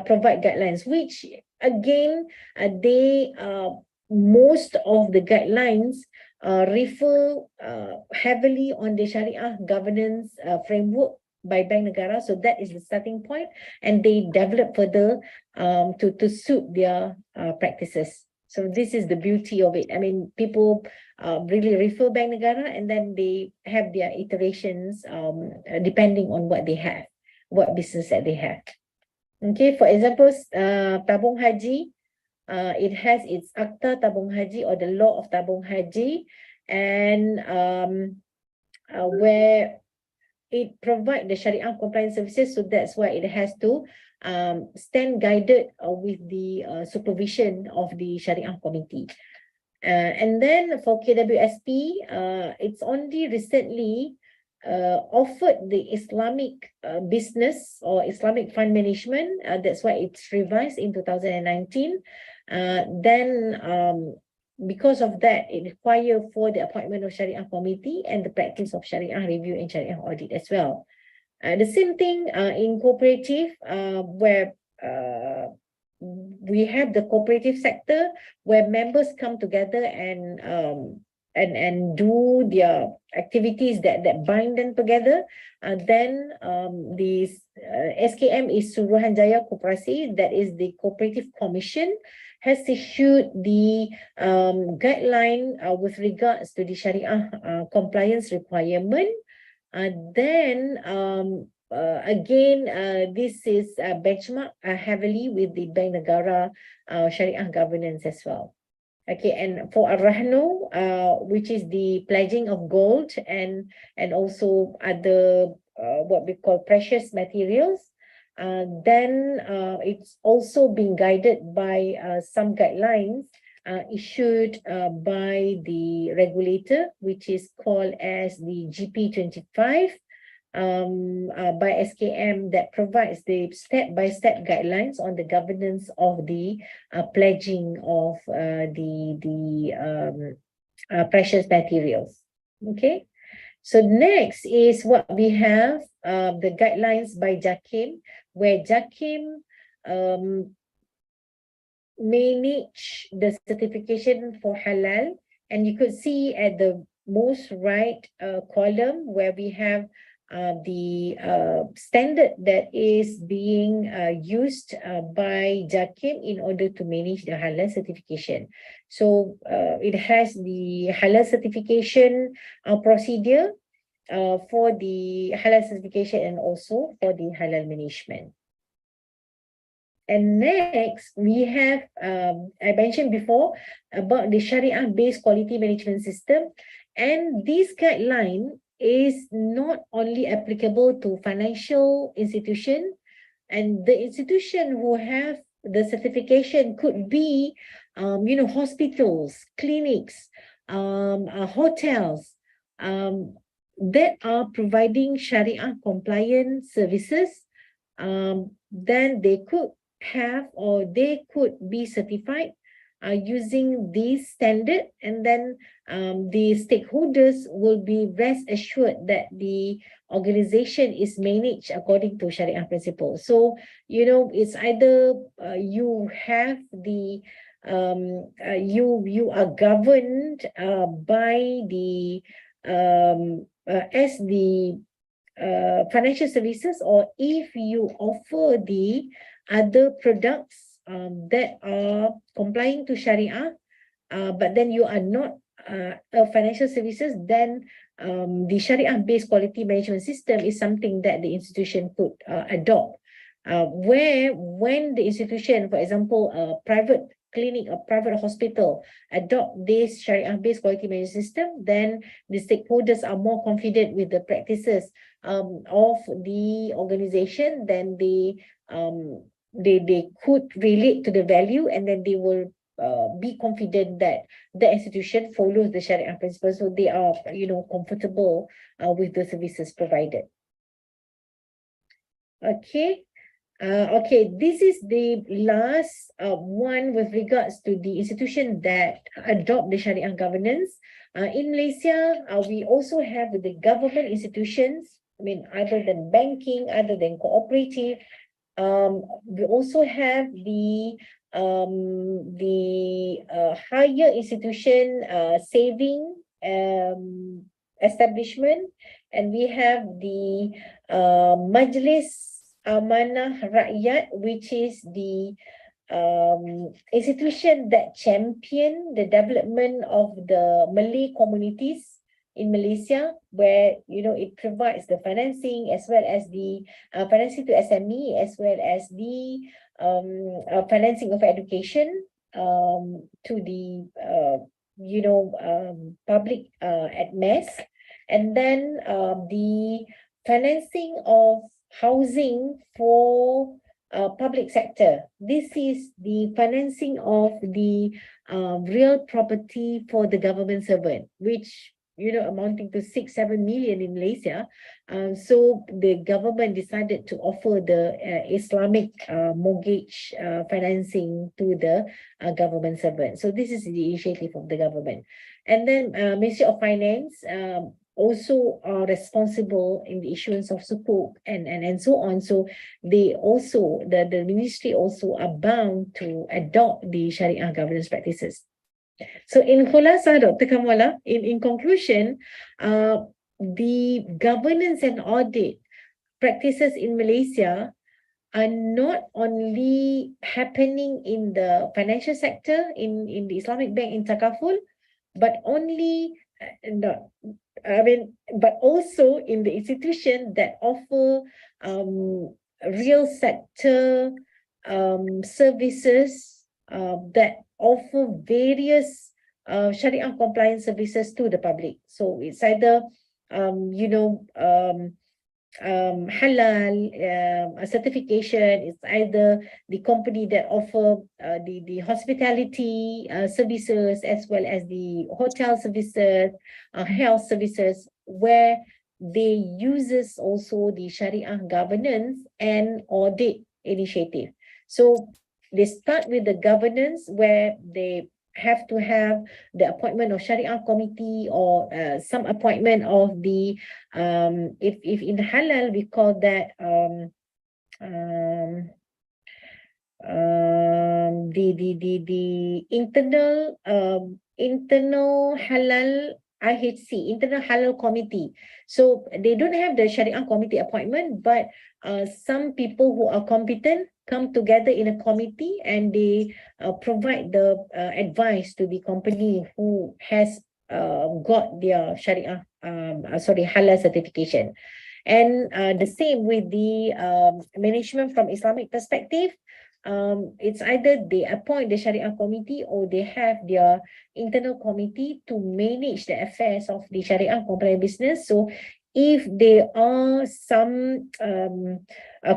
[SPEAKER 3] provide guidelines, which again, they most of the guidelines refer heavily on the Sharia governance framework by Bank Negara. So that is the starting point, and they develop further to suit their practices. So this is the beauty of it. I mean, people really refer Bank Negara, and then they have their iterations depending on what they have, what business that they have. Okay, for example, Tabung Haji, it has its Akta Tabung Haji, or the law of Tabung Haji, and where it provides the Sharia compliance services. So that's why it has to stand guided with the supervision of the Sharia committee. And then for KWSP, it's only recently offered the Islamic business or Islamic fund management. That's why it's revised in 2019. Then because of that, it requires for the appointment of Sharia committee and the practice of Sharia review and Sharia audit as well. The same thing in cooperative, where we have the cooperative sector where members come together and do their activities that bind them together. Then the SKM is Suruhanjaya Koperasi, that is the Cooperative Commission, has issued the guideline with regards to the Sharia compliance requirement. Then again, this is benchmark heavily with the Bank Negara Sharia governance as well. Okay, and for Ar-Rahnu, which is the pledging of gold and also other what we call precious materials, then it's also being guided by some guidelines issued by the regulator, which is called as the GP25 by SKM, that provides the step-by-step guidelines on the governance of the pledging of the precious materials. Okay, so next is what we have, the guidelines by JAKIM, where JAKIM manage the certification for halal, and you could see at the most right column where we have the standard that is being used by JAKIM in order to manage the halal certification. So it has the halal certification procedure for the halal certification and also for the halal management. And next, we have, I mentioned before about the Sharia-based quality management system. And this guideline is not only applicable to financial institution, and the institution who have the certification could be, you know, hospitals, clinics, hotels that are providing Sharia compliant services. Then they could have, or they could be certified using this standard, and then the stakeholders will be rest assured that the organization is managed according to Sharia principles. So, you know, it's either you have the you are governed by the as the financial services, or if you offer the other products that are complying to Sharia, but then you are not financial services, then the Sharia-based quality management system is something that the institution could adopt. Where when the institution, for example, a private clinic, a private hospital, adopt this Sharia-based quality management system, then the stakeholders are more confident with the practices of the organization, then they could relate to the value, and then they will be confident that the institution follows the Sharia principles, so they are, you know, comfortable with the services provided. Okay, Okay, this is the last one with regards to the institution that adopt the Sharia governance. In Malaysia, we also have the government institutions, I mean, other than banking, other than cooperative. We also have the higher institution saving establishment, and we have the Majlis Amanah Rakyat, which is the institution that champion the development of the Malay communities in Malaysia, where it provides the financing as well as the financing to SME, as well as the financing of education to the public at mass, and then the financing of housing for public sector. This is the financing of the real property for the government servant, which amounting to 6-7 million in Malaysia. So the government decided to offer the Islamic mortgage financing to the government servant. So this is the initiative of the government. And then Ministry of Finance also are responsible in the issuance of sukuk and so on. So they also, the ministry also are bound to adopt the Sharia governance practices. So in khulasa, Dr. Kamala, in conclusion, the governance and audit practices in Malaysia are not only happening in the financial sector, in the Islamic Bank in Takaful, but but also in the institution that offer real sector services that offer various Sharia compliance services to the public. So it's either halal certification. It's either the company that offer the hospitality services, as well as the hotel services, health services, where they uses also the Sharia governance and audit initiative. So they start with the governance, where they have to have the appointment of Sharia committee, or some appointment of the if in halal we call that the internal halal IHC, internal halal committee. So they don't have the Sharia committee appointment, but some people who are competent come together in a committee, and they provide the advice to the company who has got their Sharia halal certification. And the same with the management from Islamic perspective. It's either they appoint the Sharia committee, or they have their internal committee to manage the affairs of the Sharia compliant business. So if there are some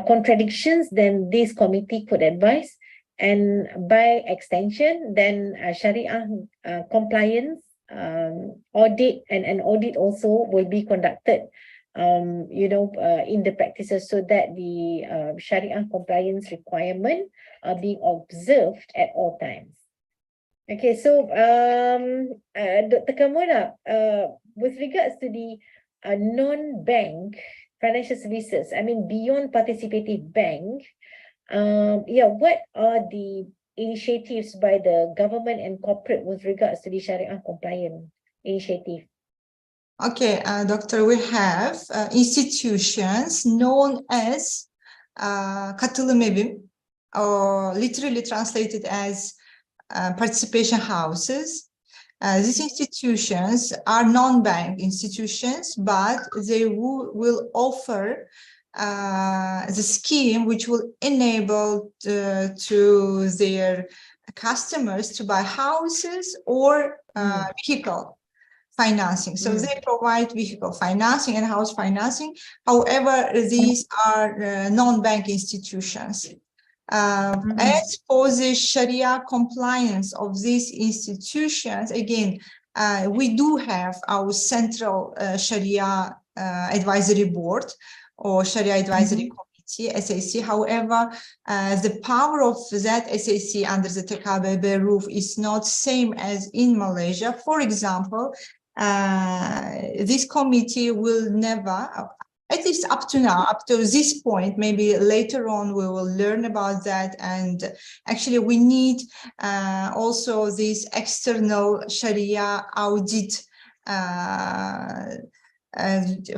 [SPEAKER 3] contradictions, then this committee could advise, and by extension, then Sharia compliance audit and audit also will be conducted in the practices, so that the Sharia compliance requirement are being observed at all times. Okay, so Dr. Kamala, with regards to the non-bank financial services, I mean beyond participative bank, what are the initiatives by the government and corporate with regards to the Sharia compliant initiative?
[SPEAKER 2] Okay, Doctor, we have institutions known as katılım evi, or literally translated as participation houses. These institutions are non-bank institutions, but they will offer the scheme which will enable to their customers to buy houses or vehicle financing. So they provide vehicle financing and house financing. However, these are non-bank institutions. As for the Sharia compliance of these institutions, again, we do have our central Sharia advisory board or Sharia advisory committee. entity, SAC. However, the power of that SAC under the TKBB roof is not same as in Malaysia. For example, this committee will never, at least up to now, up to this point, maybe later on we will learn about that. And actually we need also this external Sharia audit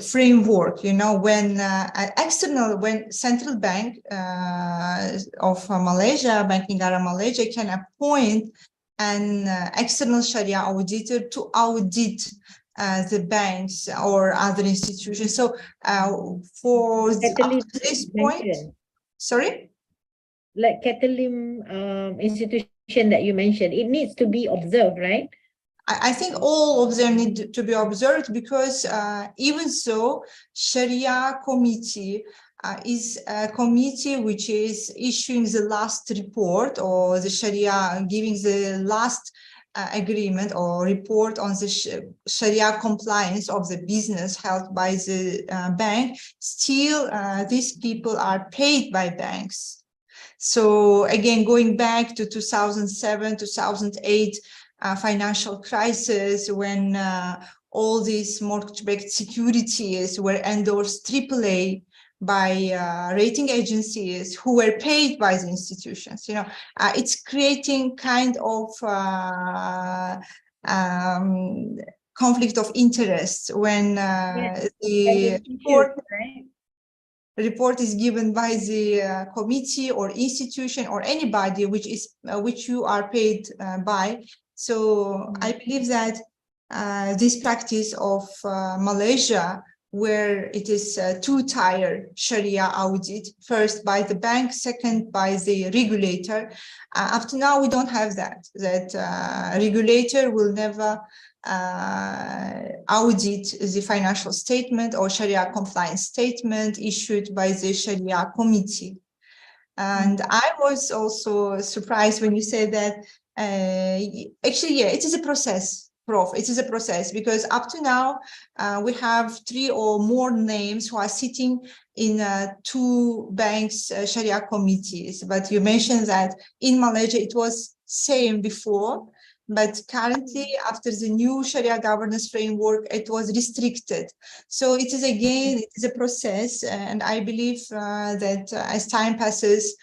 [SPEAKER 2] framework, you know, when when central bank of Malaysia, Bank Negara Malaysia can appoint an external Sharia auditor to audit the banks or other institutions. So for up to this point, sorry?
[SPEAKER 3] Like Catalim institution that you mentioned, it needs to be observed, right?
[SPEAKER 2] I think all of them need to be observed, because even so, Sharia committee is a committee which is issuing the last report, or the Sharia giving the last agreement or report on the Sharia compliance of the business held by the bank. Still, these people are paid by banks. So again, going back to 2007, 2008, financial crisis, when all these mortgage-backed securities were endorsed AAA by rating agencies who were paid by the institutions. You know, it's creating kind of conflict of interest when the report is given by the committee or institution or anybody which you are paid by. So I believe that this practice of Malaysia, where it is a two-tier Sharia audit, first by the bank, second by the regulator. Up to now, we don't have that. That regulator will never audit the financial statement or Sharia compliance statement issued by the Sharia committee. And I was also surprised when you said that actually, yeah, it is a process. Prof, it is a process, because up to now we have 3 or more names who are sitting in 2 banks Sharia committees. But you mentioned that in Malaysia it was same before, but currently after the new Sharia governance framework it was restricted. So it is again, it is a process, and I believe that as time passes,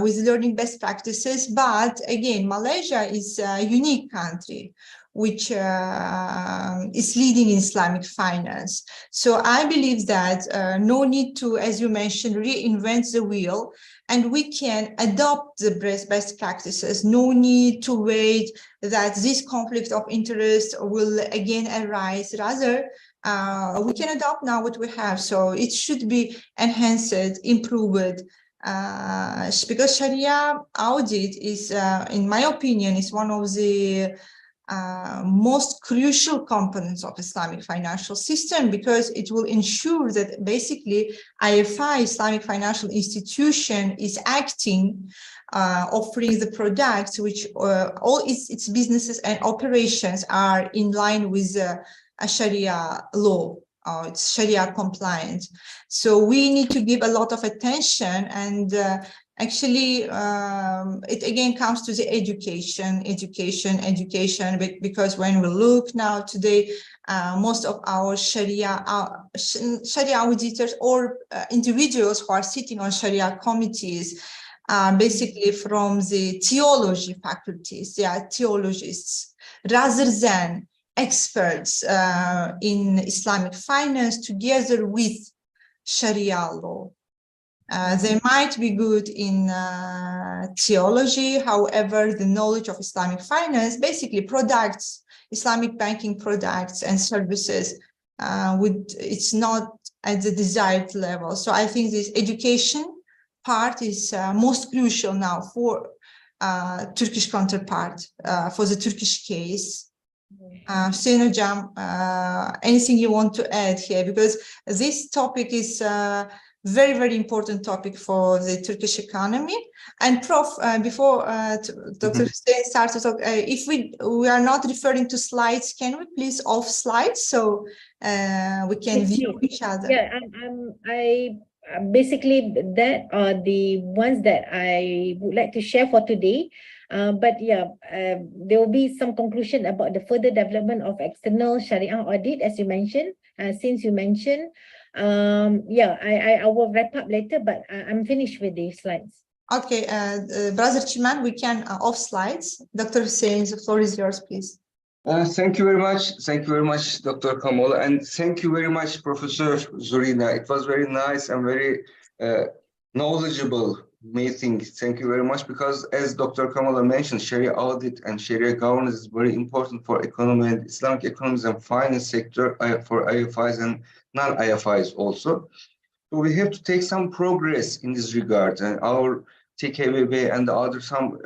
[SPEAKER 2] with learning best practices. But again, Malaysia is a unique country which is leading in Islamic finance. So I believe that no need to, as you mentioned, reinvent the wheel, and we can adopt the best practices. No need to wait that this conflict of interest will again arise. Rather, we can adopt now what we have. So it should be enhanced, improved, because Sharia audit is, in my opinion, is one of the most crucial components of Islamic financial system, because it will ensure that basically IFI, Islamic financial institution, is acting, offering the products which all its businesses and operations are in line with a Sharia law. It's Sharia compliant. So we need to give a lot of attention, and actually, it again comes to the education, because when we look now today, most of our Sharia auditors or individuals who are sitting on Sharia committees are basically from the theology faculties. They are theologists rather than experts in Islamic finance together with Sharia law. They might be good in theology, however, the knowledge of Islamic finance, basically products, Islamic banking products and services, it's not at the desired level. So I think this education part is most crucial now for Turkish counterpart, for the Turkish case. Hüseyin Hocam, anything you want to add here? Because this topic is very, very important topic for the Turkish economy. And Prof, before Dr. Hüseyin starts to talk, if we are not referring to slides, can we please off slides so we can view each other?
[SPEAKER 3] Yeah, basically that are the ones that I would like to share for today. But yeah, there will be some conclusion about the further development of external Sharia audit, as you mentioned, since you mentioned. Yeah, I will wrap up later, but I'm finished with the slides.
[SPEAKER 2] Okay, Brother Chiman, we can off slides. Dr. Hussein, the floor is yours, please.
[SPEAKER 1] Thank you very much. Thank you very much, Dr. Kamola. And thank you very much, Professor Zorina. It was very nice and very knowledgeable meeting. Thank you very much, because as Dr. Kamola mentioned, Sharia audit and Sharia governance is very important for economy and Islamic economies and finance sector for IFIs and non-IFIs also. So we have to take some progress in this regard, and our TKBB and the other some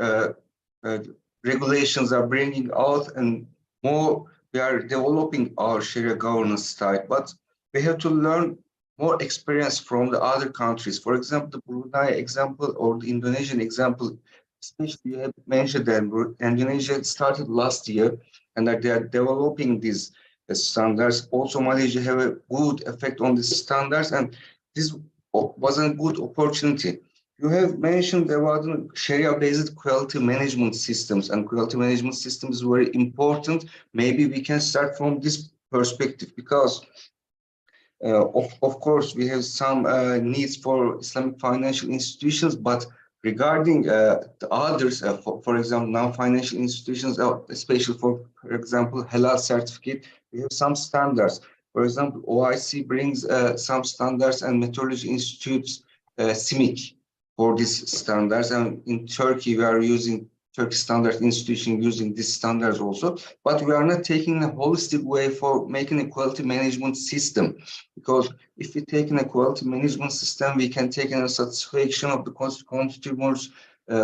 [SPEAKER 1] regulations are bringing out, and more we are developing our Sharia governance style, but we have to learn more experience from the other countries. For example, the Brunei example or the Indonesian example, especially you have mentioned that Indonesia started last year and that they are developing these standards. Also, Malaysia have a good effect on these standards, and this was a good opportunity. You have mentioned about Sharia-based quality management systems, and quality management systems is very important. Maybe we can start from this perspective, because of course we have some needs for Islamic financial institutions, but regarding the others, for example, non-financial institutions, especially for example, halal certificate, we have some standards. For example, OIC brings some standards, and Meteorology Institute's CIMIC for these standards. And in Turkey, we are using Turkish Standard Institution using these standards also. But we are not taking a holistic way for making a quality management system. Because if we take a quality management system, we can take a satisfaction of the consumers,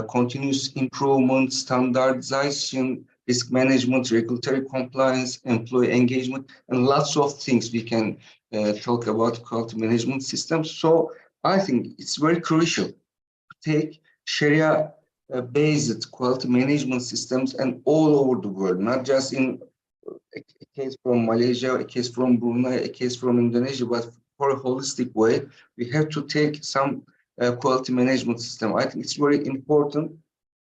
[SPEAKER 1] continuous improvement, standardization, risk management, regulatory compliance, employee engagement, and lots of things we can talk about quality management systems. So I think it's very crucial to take Sharia-based quality management systems and all over the world, not just in a case from Malaysia, a case from Brunei, a case from Indonesia, but for a holistic way, we have to take some quality management system. I think it's very important,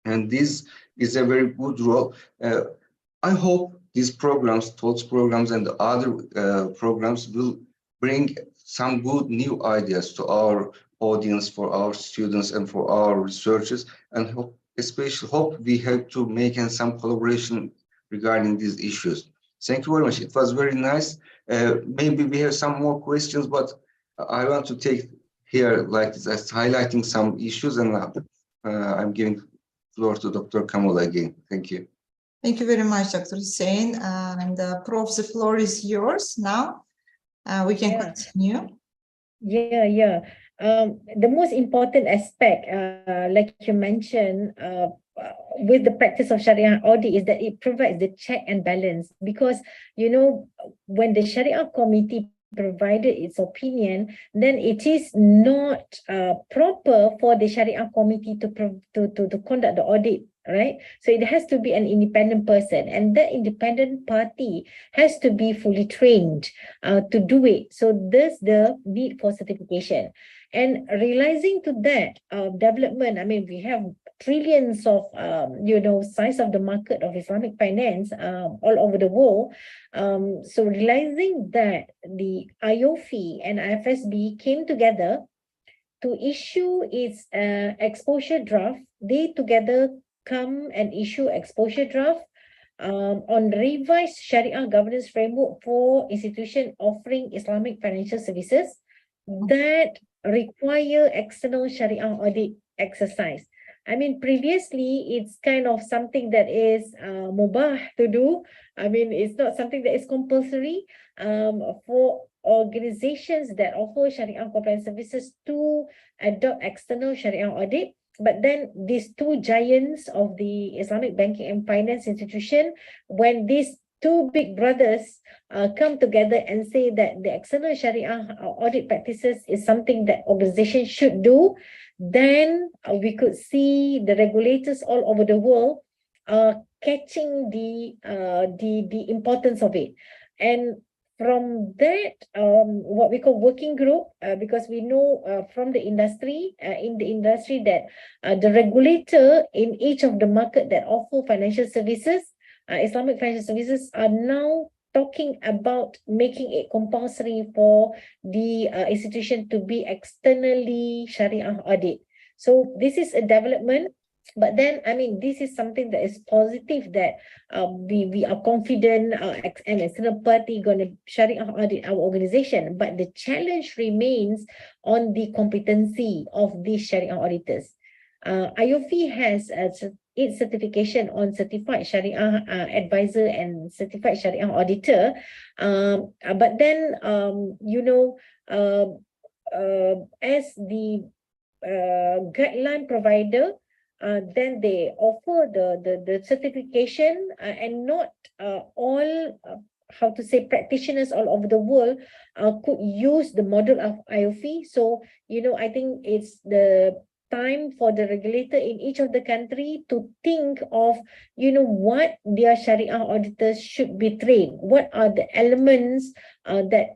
[SPEAKER 1] and this is a very good role. I hope these programs, TOTS programs and the other programs will bring some good new ideas to our audience, for our students and for our researchers, and especially hope we have to make some collaboration regarding these issues. Thank you very much. It was very nice. Maybe we have some more questions, but I want to take here like this as highlighting some issues, and I'm giving floor to Dr. Kamal again. Thank you.
[SPEAKER 2] Thank you very much, Dr. Hussein. And Prof, the floor is yours now. We can continue.
[SPEAKER 3] Yeah. The most important aspect, like you mentioned, with the practice of Sharia audit is that it provides the check and balance. Because, you know, when the Sharia committee provided its opinion, then it is not proper for the Sharia committee to conduct the audit, right? So it has to be an independent person, and the independent party has to be fully trained to do it. So there's the need for certification. And realizing to that development, I mean, we have trillions of, size of the market of Islamic finance all over the world. So realizing that the IOFI and IFSB came together to issue its exposure draft, they together come and issue exposure draft on revised Sharia governance framework for institutions offering Islamic financial services that require external Sharia audit exercise. I mean, previously, it's kind of something that is mubah to do. I mean, it's not something that is compulsory for organizations that offer Sharia compliance services to adopt external Sharia audit. But then these two giants of the Islamic banking and finance institution, when these two big brothers come together and say that the external Sharia audit practices is something that organizations should do, then we could see the regulators all over the world catching the importance of it. And from that, what we call working group, because we know from the industry, that the regulator in each of the market that offer financial services, Islamic financial services, are now talking about making it compulsory for the institution to be externally Sharia audit. So this is a development. But then, I mean, this is something that is positive, that we are confident an external party going to Sharia audit our organization. But the challenge remains on the competency of these Sharia auditors. IOFI has its certification on certified Sharia advisor and certified Sharia auditor. But then, as the guideline provider, then they offer the certification, and not all how to say practitioners all over the world could use the model of IOFI. So I think it's the time for the regulator in each of the country to think of what their Sharia auditors should be trained, what are the elements that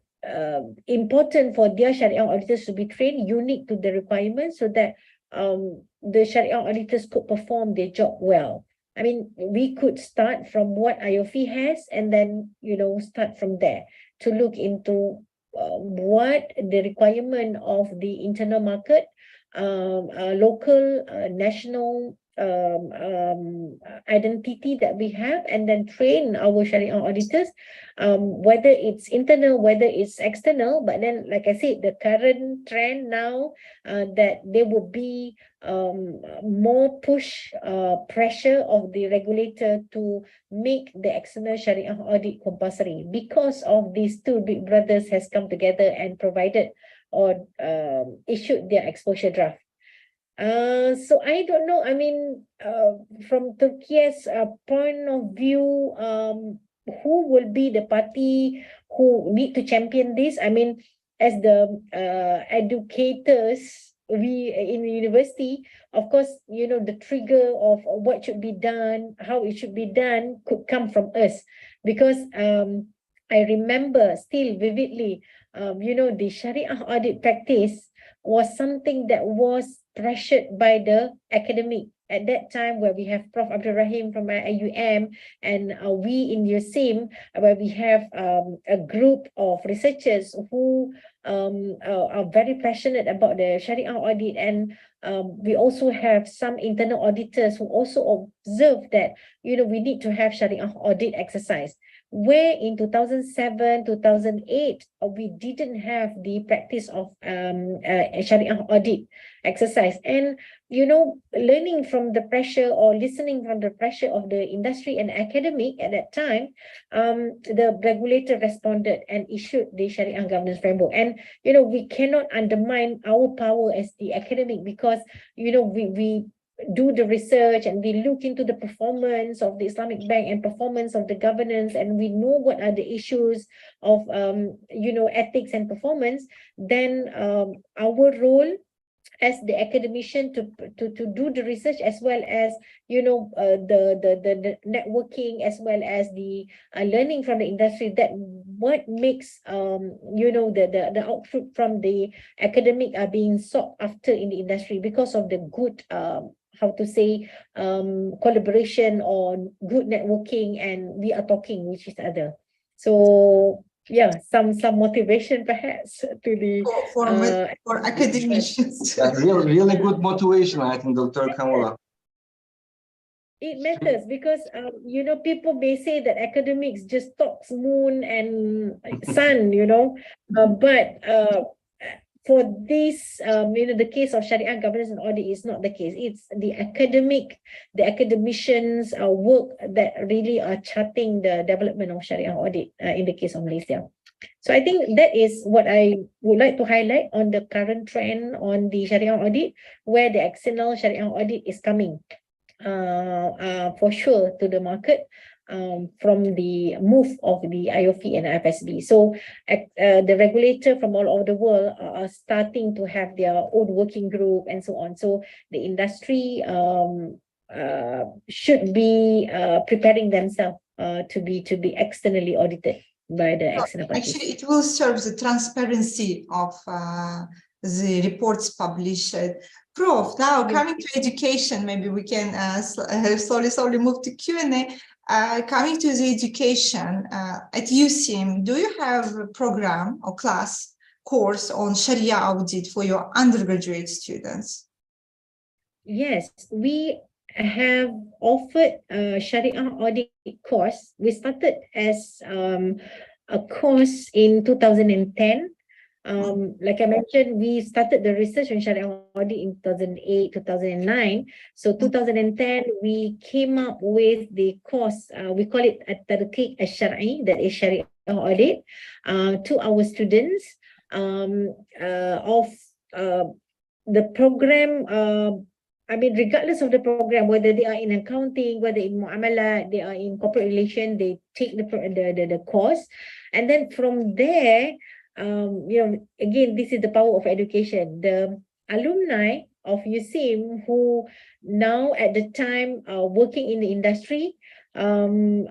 [SPEAKER 3] important for their Sharia auditors to be trained, unique to the requirements, so that the Sharia auditors could perform their job well. I mean, we could start from what IOFI has, and then start from there to look into what the requirement of the internal market, local, national identity that we have, and then train our Sharia auditors, whether it's internal, whether it's external. But then, like I said, the current trend now, that there will be more push pressure of the regulator to make the external Sharia audit compulsory, because of these two big brothers has come together and provided or issued their exposure draft. So I don't know. I mean, from Turkey's point of view, who will be the party who need to champion this? I mean, as the educators, we in the university, of course, the trigger of what should be done, how it should be done, could come from us, because I remember still vividly, the Sharia audit practice was something that was pressured by the academic at that time, where we have Prof. Abdul Rahim from IUM, and we in USIM, where we have a group of researchers who are very passionate about the Sharia audit, and we also have some internal auditors who also observe that we need to have Sharia audit exercise, where in 2007, 2008, we didn't have the practice of Sharia audit exercise. And, learning from the pressure, or listening from the pressure of the industry and academic at that time, the regulator responded and issued the Sharia governance framework. And, we cannot undermine our power as the academic, because, we do the research, and we look into the performance of the Islamic Bank and performance of the governance, and we know what are the issues of ethics and performance. Then our role as the academician to do the research, as well as the networking, as well as the learning from the industry, that what makes the output from the academic are being sought after in the industry, because of the good collaboration, or good networking, and we are talking with each other. So yeah, some motivation perhaps to the
[SPEAKER 2] for academicians.
[SPEAKER 1] That's really good motivation, I think, Dr. Kamala.
[SPEAKER 3] It matters, because people may say that academics just talks moon and sun, but for this, the case of Sharia governance and audit is not the case. It's the academicians' work that really are charting the development of Sharia audit in the case of Malaysia. So I think that is what I would like to highlight on the current trend on the Sharia audit, where the external Sharia audit is coming for sure to the market, from the move of the IOFI and FSB. So the regulator from all over the world are starting to have their own working group and so on. So the industry should be preparing themselves to be externally audited. by the external parties.
[SPEAKER 2] Actually, it will serve the transparency of the reports published. Prof, now coming to education, maybe we can slowly move to Q&A. Coming to the education, at USIM, do you have a program or course on Sharia audit for your undergraduate students?
[SPEAKER 3] Yes, we have offered a Sharia audit course. We started as a course in 2010. Like I mentioned, we started the research on Sharia audit in 2008, 2009. So 2010, we came up with the course, we call it At-Tarqiq Al-Shar'i, that is Sharia audit, to our students of the program. I mean, regardless of the program, whether they are in accounting, whether in muamalat, they are in corporate relation, they take the course. And then from there, you know, again, this is the power of education. The alumni of USIM who now at the time are working in the industry, you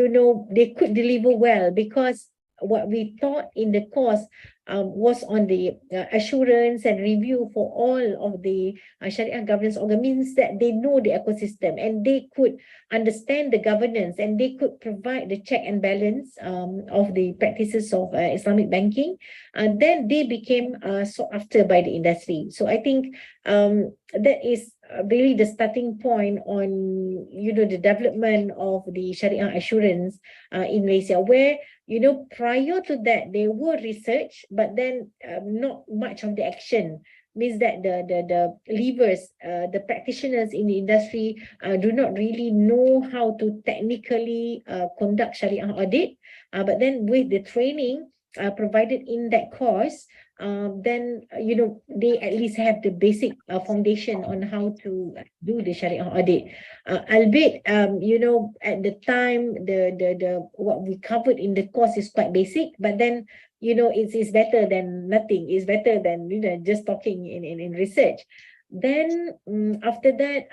[SPEAKER 3] know, they could deliver well because what we taught in the course was on the assurance and review for all of the Sharia governance organ, means that they know the ecosystem and they could understand the governance and they could provide the check and balance of the practices of Islamic banking. Then they became sought after by the industry. So I think that is really the starting point on, you know, the development of the Sharia assurance in Malaysia, where, you know, prior to that, there were research, but then not much of the action. Means that the leaders, the practitioners in the industry do not really know how to technically conduct Sharia audit. But then with the training provided in that course, then, you know, they at least have the basic foundation on how to do the Sharia audit. Albeit, you know, at the time, the what we covered in the course is quite basic, but then, you know, it's better than nothing. It's better than, you know, just talking in research. Then after that,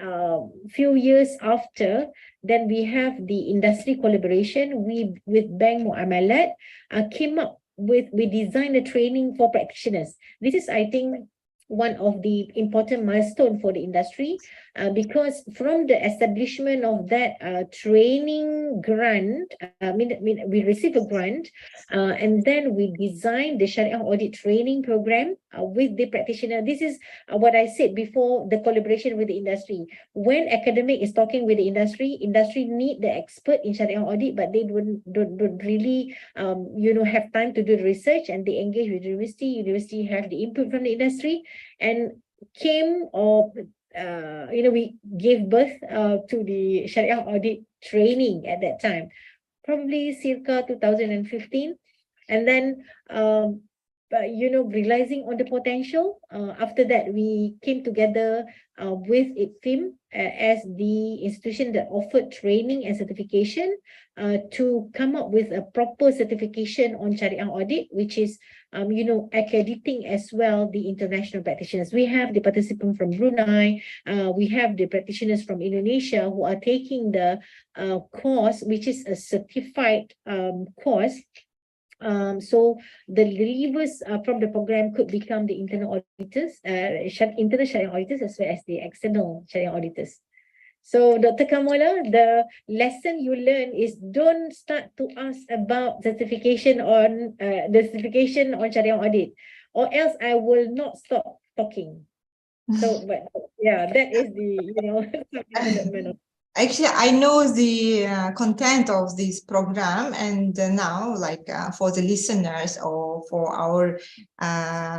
[SPEAKER 3] few years after, then we have the industry collaboration with Bank Muamalat came up with, we designed a training for practitioners. This is, I think, one of the important milestone for the industry, because from the establishment of that training grant, we received a grant, and then we designed the Sharia audit training program with the practitioner. This is what I said before, the collaboration with the industry. When academic is talking with the industry need the expert in Sharia audit, but they don't really you know, have time to do the research, and they engage with the university have the input from the industry, and came or you know, we gave birth to the Sharia audit training at that time, probably circa 2015. And then you know, realizing on the potential, after that we came together with IPFIM as the institution that offered training and certification to come up with a proper certification on Sharia audit, which is you know, accrediting as well the international practitioners. We have the participants from Brunei, we have the practitioners from Indonesia who are taking the course, which is a certified course. So the leavers from the program could become the internal auditors, internal Sharia auditors, as well as the external Sharia auditors. So Dr. Kamala, the lesson you learn is don't start to ask about certification on Sharia audit, or else I will not stop talking. So, but yeah, that is the, you know, development of.
[SPEAKER 2] Actually, I know the content of this program, and now, like for the listeners or for our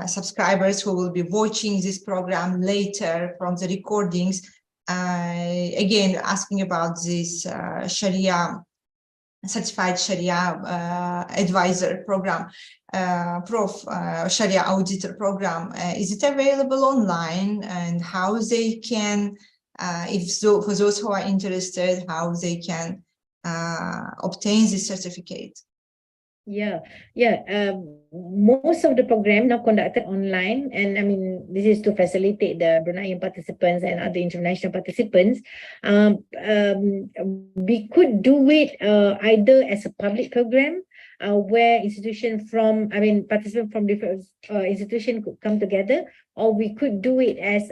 [SPEAKER 2] subscribers who will be watching this program later from the recordings, again, asking about this Sharia, certified Sharia advisor program, Prof, Sharia auditor program, is it available online, and how they can, if so, for those who are interested, how they can obtain this certificate?
[SPEAKER 3] Yeah, most of the program now conducted online, and I mean this is to facilitate the Bruneian participants and other international participants. We could do it either as a public program, where institution from, I mean, participants from different institution could come together, or we could do it as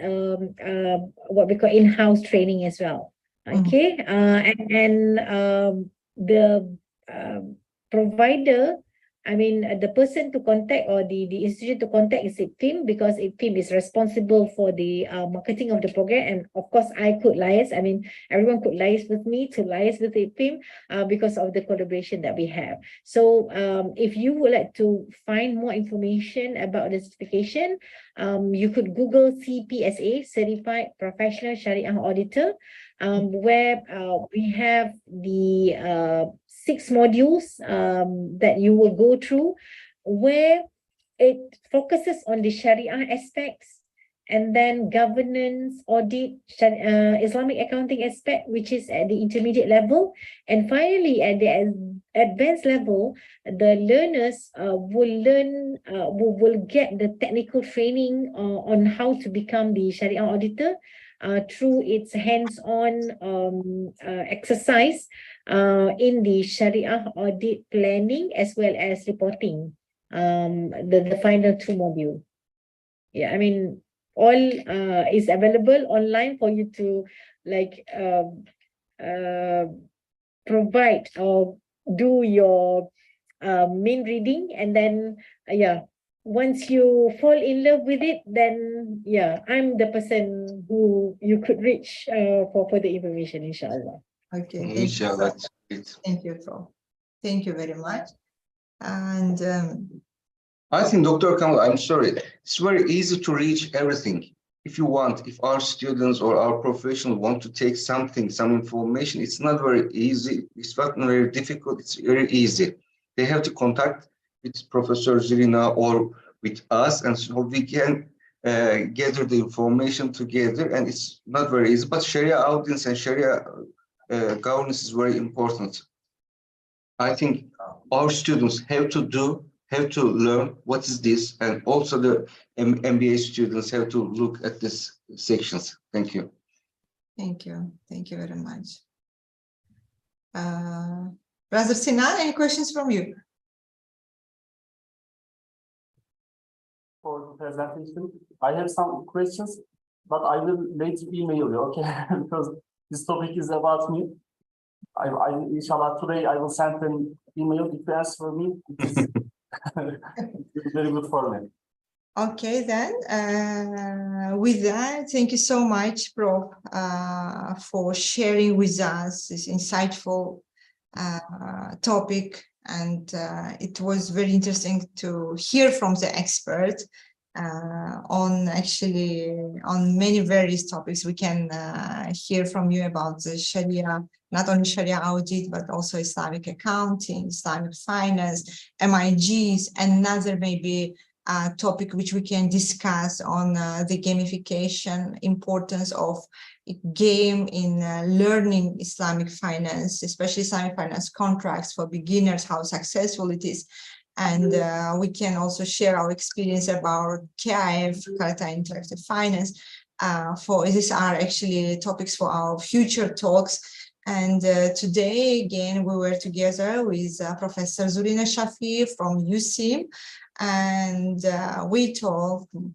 [SPEAKER 3] what we call in-house training as well. Okay, and the provider, I mean, the person to contact, or the institution to contact, is IPTIM, because IPTIM is responsible for the marketing of the program. And of course, I could liaise. I mean, everyone could liaise with me to liaise with IPTIM because of the collaboration that we have. So if you would like to find more information about the certification, you could Google CPSA, Certified Professional Sharia Auditor, where we have the 6 modules that you will go through, where it focuses on the Sharia aspects, and then governance, audit, Islamic accounting aspect, which is at the intermediate level. And finally, at the advanced level, the learners will get the technical training on how to become the Sharia auditor through its hands-on exercise in the Sharia audit planning as well as reporting, the final 2 module. Yeah, I mean, all is available online for you to like provide or do your main reading, and then once you fall in love with it, then I'm the person who you could reach for further information, inshallah.
[SPEAKER 2] Okay,
[SPEAKER 1] Inshallah.
[SPEAKER 2] Thank you, Prof. Thank you very much. And
[SPEAKER 1] I think, Dr. Kamal, I'm sorry, it's very easy to reach everything. If you want, if our students or our professionals want to take something, some information, it's not very easy. It's not very difficult. It's very easy. They have to contact with Professor Zirina or with us, and so we can gather the information together. And it's not very easy, but Sharia audience and Sharia governance is very important. I think our students have to learn what is this, and also the MBA students have to look at these sections. Thank you.
[SPEAKER 2] Thank you. Thank you very much. Brother Sinan, any questions from you?
[SPEAKER 4] For the presentation, I have some questions, but I will later email you, okay? Because this topic is about me. Inshallah, today I will send an email. If you ask for me, it's very good for me.
[SPEAKER 2] Okay, then with that, thank you so much, Prof, for sharing with us this insightful topic. And it was very interesting to hear from the expert on many various topics. We can hear from you about the Sharia, not only Sharia audit, but also Islamic accounting, Islamic finance, MIGs, another maybe topic which we can discuss on the gamification, importance of game in learning Islamic finance, especially Islamic finance contracts for beginners, how successful it is. And we can also share our experience about KIF, Karatay Interactive Finance. These are actually topics for our future talks. And today, again, we were together with Professor Zurina Shafi from USIM. And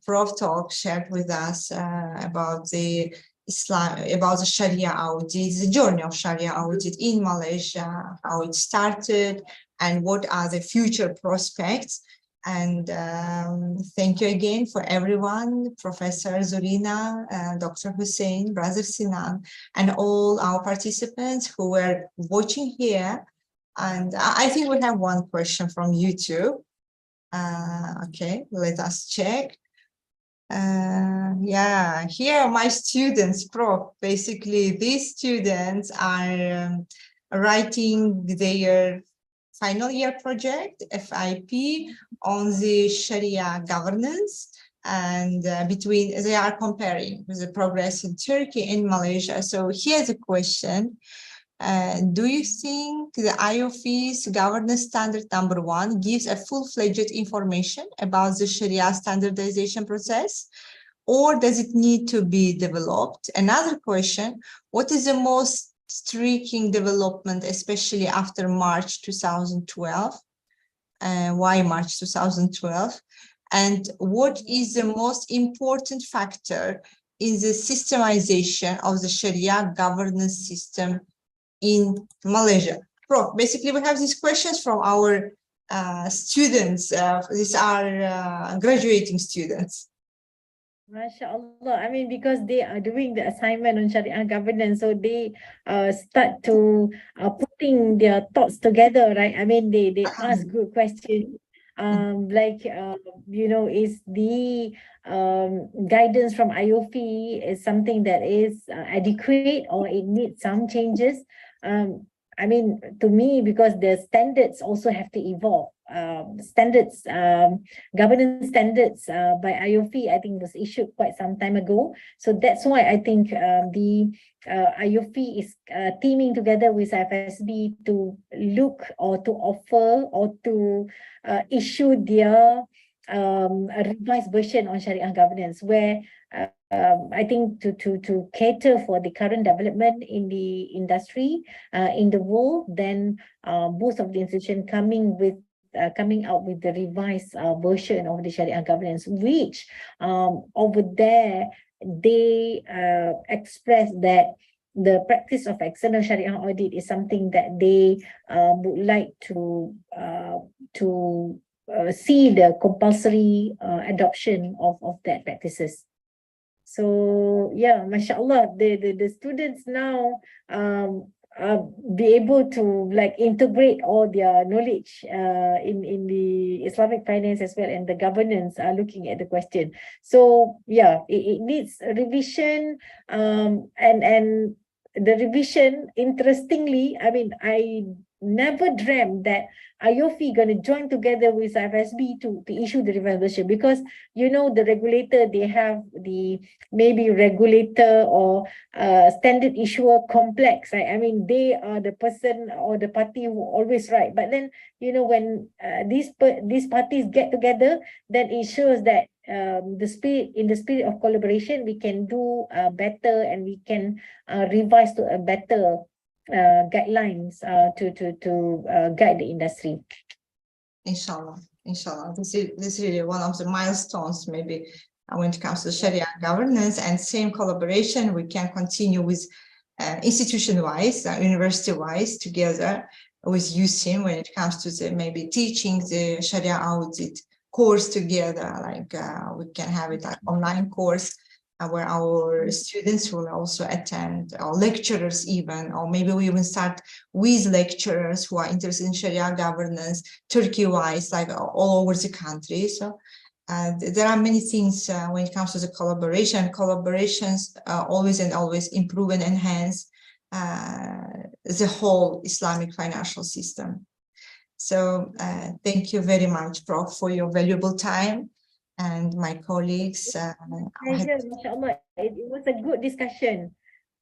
[SPEAKER 2] Prof shared with us about the Sharia audit, the journey of Sharia audit in Malaysia, how it started, and what are the future prospects. And thank you again for everyone, Professor Zurina, Dr. Hussein, Brother Sinan, and all our participants who were watching here. And I think we have one question from YouTube. Okay, let us check. Here are my students, Prof. Basically, these students are writing their final year project, FIP, on the Sharia governance, and they are comparing with the progress in Turkey and Malaysia. So here's a question. Do you think the IOF's governance standard number 1 gives a full-fledged information about the Sharia standardization process, or does it need to be developed? Another question, what is the most striking development, especially after March 2012? Why March 2012? And what is the most important factor in the systemization of the Sharia governance system in Malaysia? Basically, we have these questions from our students. These are graduating students.
[SPEAKER 3] MashaAllah. I mean, because they are doing the assignment on Sharia governance, so they start to putting their thoughts together, right? I mean, they ask good questions. You know, is the guidance from IOF is something that is adequate, or it needs some changes? I mean, to me, because the standards also have to evolve. Governance standards by IOF, I think, was issued quite some time ago. So that's why I think the IOF is teaming together with IFSB to look or to offer or to issue their a revised version on Sharia governance, where I think to cater for the current development in the industry, in the world, then both of the institutions coming out with the revised version of the Sharia governance, which over there they express that the practice of external Sharia audit is something that they would like to see the compulsory adoption of that practices. So yeah, mashallah, the students now be able to like integrate all their knowledge in the Islamic finance as well, and the governance are looking at the question. So yeah, it needs a revision, and the revision, interestingly, I mean, I never dreamt that IOF going to join together with IFSB to issue the revised version, because you know the regulator, they have the maybe regulator or standard issuer complex, right? I mean, they are the person or the party who always right, but then you know when these parties get together, then it shows that in the spirit of collaboration, we can do better, and we can revise to a better guidelines to guide the industry.
[SPEAKER 2] Inshallah, this is really one of the milestones, maybe when it comes to Sharia governance, and same collaboration we can continue with institution-wise, university-wise, together with USIM when it comes to the maybe teaching the Sharia audit course together. Like we can have it like online course where our students will also attend, or lecturers even, or maybe we even start with lecturers who are interested in Sharia governance, Turkey-wise, like all over the country. So there are many things when it comes to the collaboration. Collaborations always and always improve and enhance the whole Islamic financial system. So thank you very much, Prof, for your valuable time. And my colleagues.
[SPEAKER 3] Mashallah, it was a good discussion.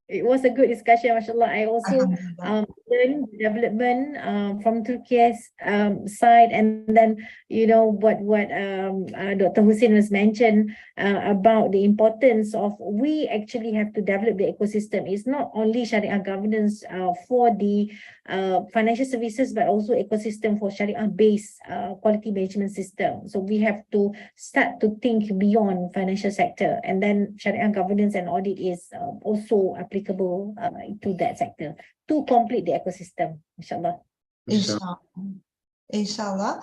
[SPEAKER 3] It was a good discussion, mashallah. I also learned development from Turkey's side, and then you know what Dr. Hussein was mentioned about the importance of we actually have to develop the ecosystem. It's not only Sharia governance for the financial services, but also ecosystem for Sharia-based quality management system. So we have to start to think beyond financial sector, and then Sharia governance and audit is also applicable to that sector to complete the ecosystem, inshallah.
[SPEAKER 2] Inshallah.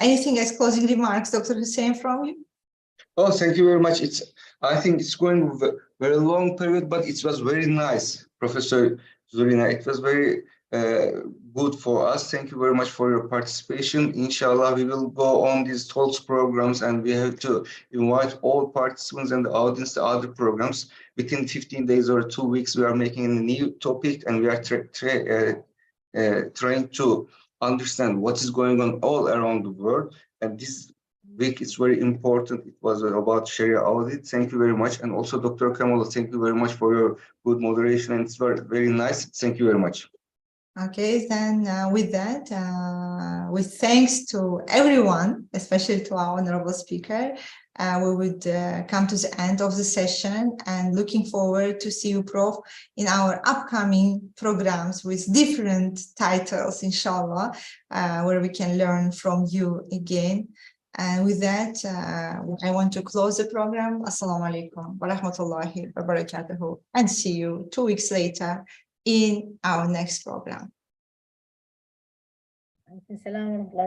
[SPEAKER 2] Anything as closing remarks, Dr. Hussein, from you?
[SPEAKER 1] Oh, thank you very much. I think it's going very long period, but it was very nice, Professor Zurina. It was very good for us. Thank you very much for your participation. Inshallah, we will go on these talks programs, and we have to invite all participants and the audience to other programs. Within 15 days or 2 weeks, we are making a new topic, and we are trying to understand what is going on all around the world. And this week. It's very important. It was about Sharia audit. Thank you very much. And also Dr. Kamal, thank you very much for your good moderation. And it's very, very nice. Thank you very much.
[SPEAKER 2] Okay, then with that, with thanks to everyone, especially to our honorable speaker, we would come to the end of the session and looking forward to see you, Prof, in our upcoming programs with different titles, inshallah, where we can learn from you again. And with that, I want to close the program. Assalamu alaikum wa rahmatullahi wa barakatuhu, and see you 2 weeks later in our next program.
[SPEAKER 3] Assalamu alaikum.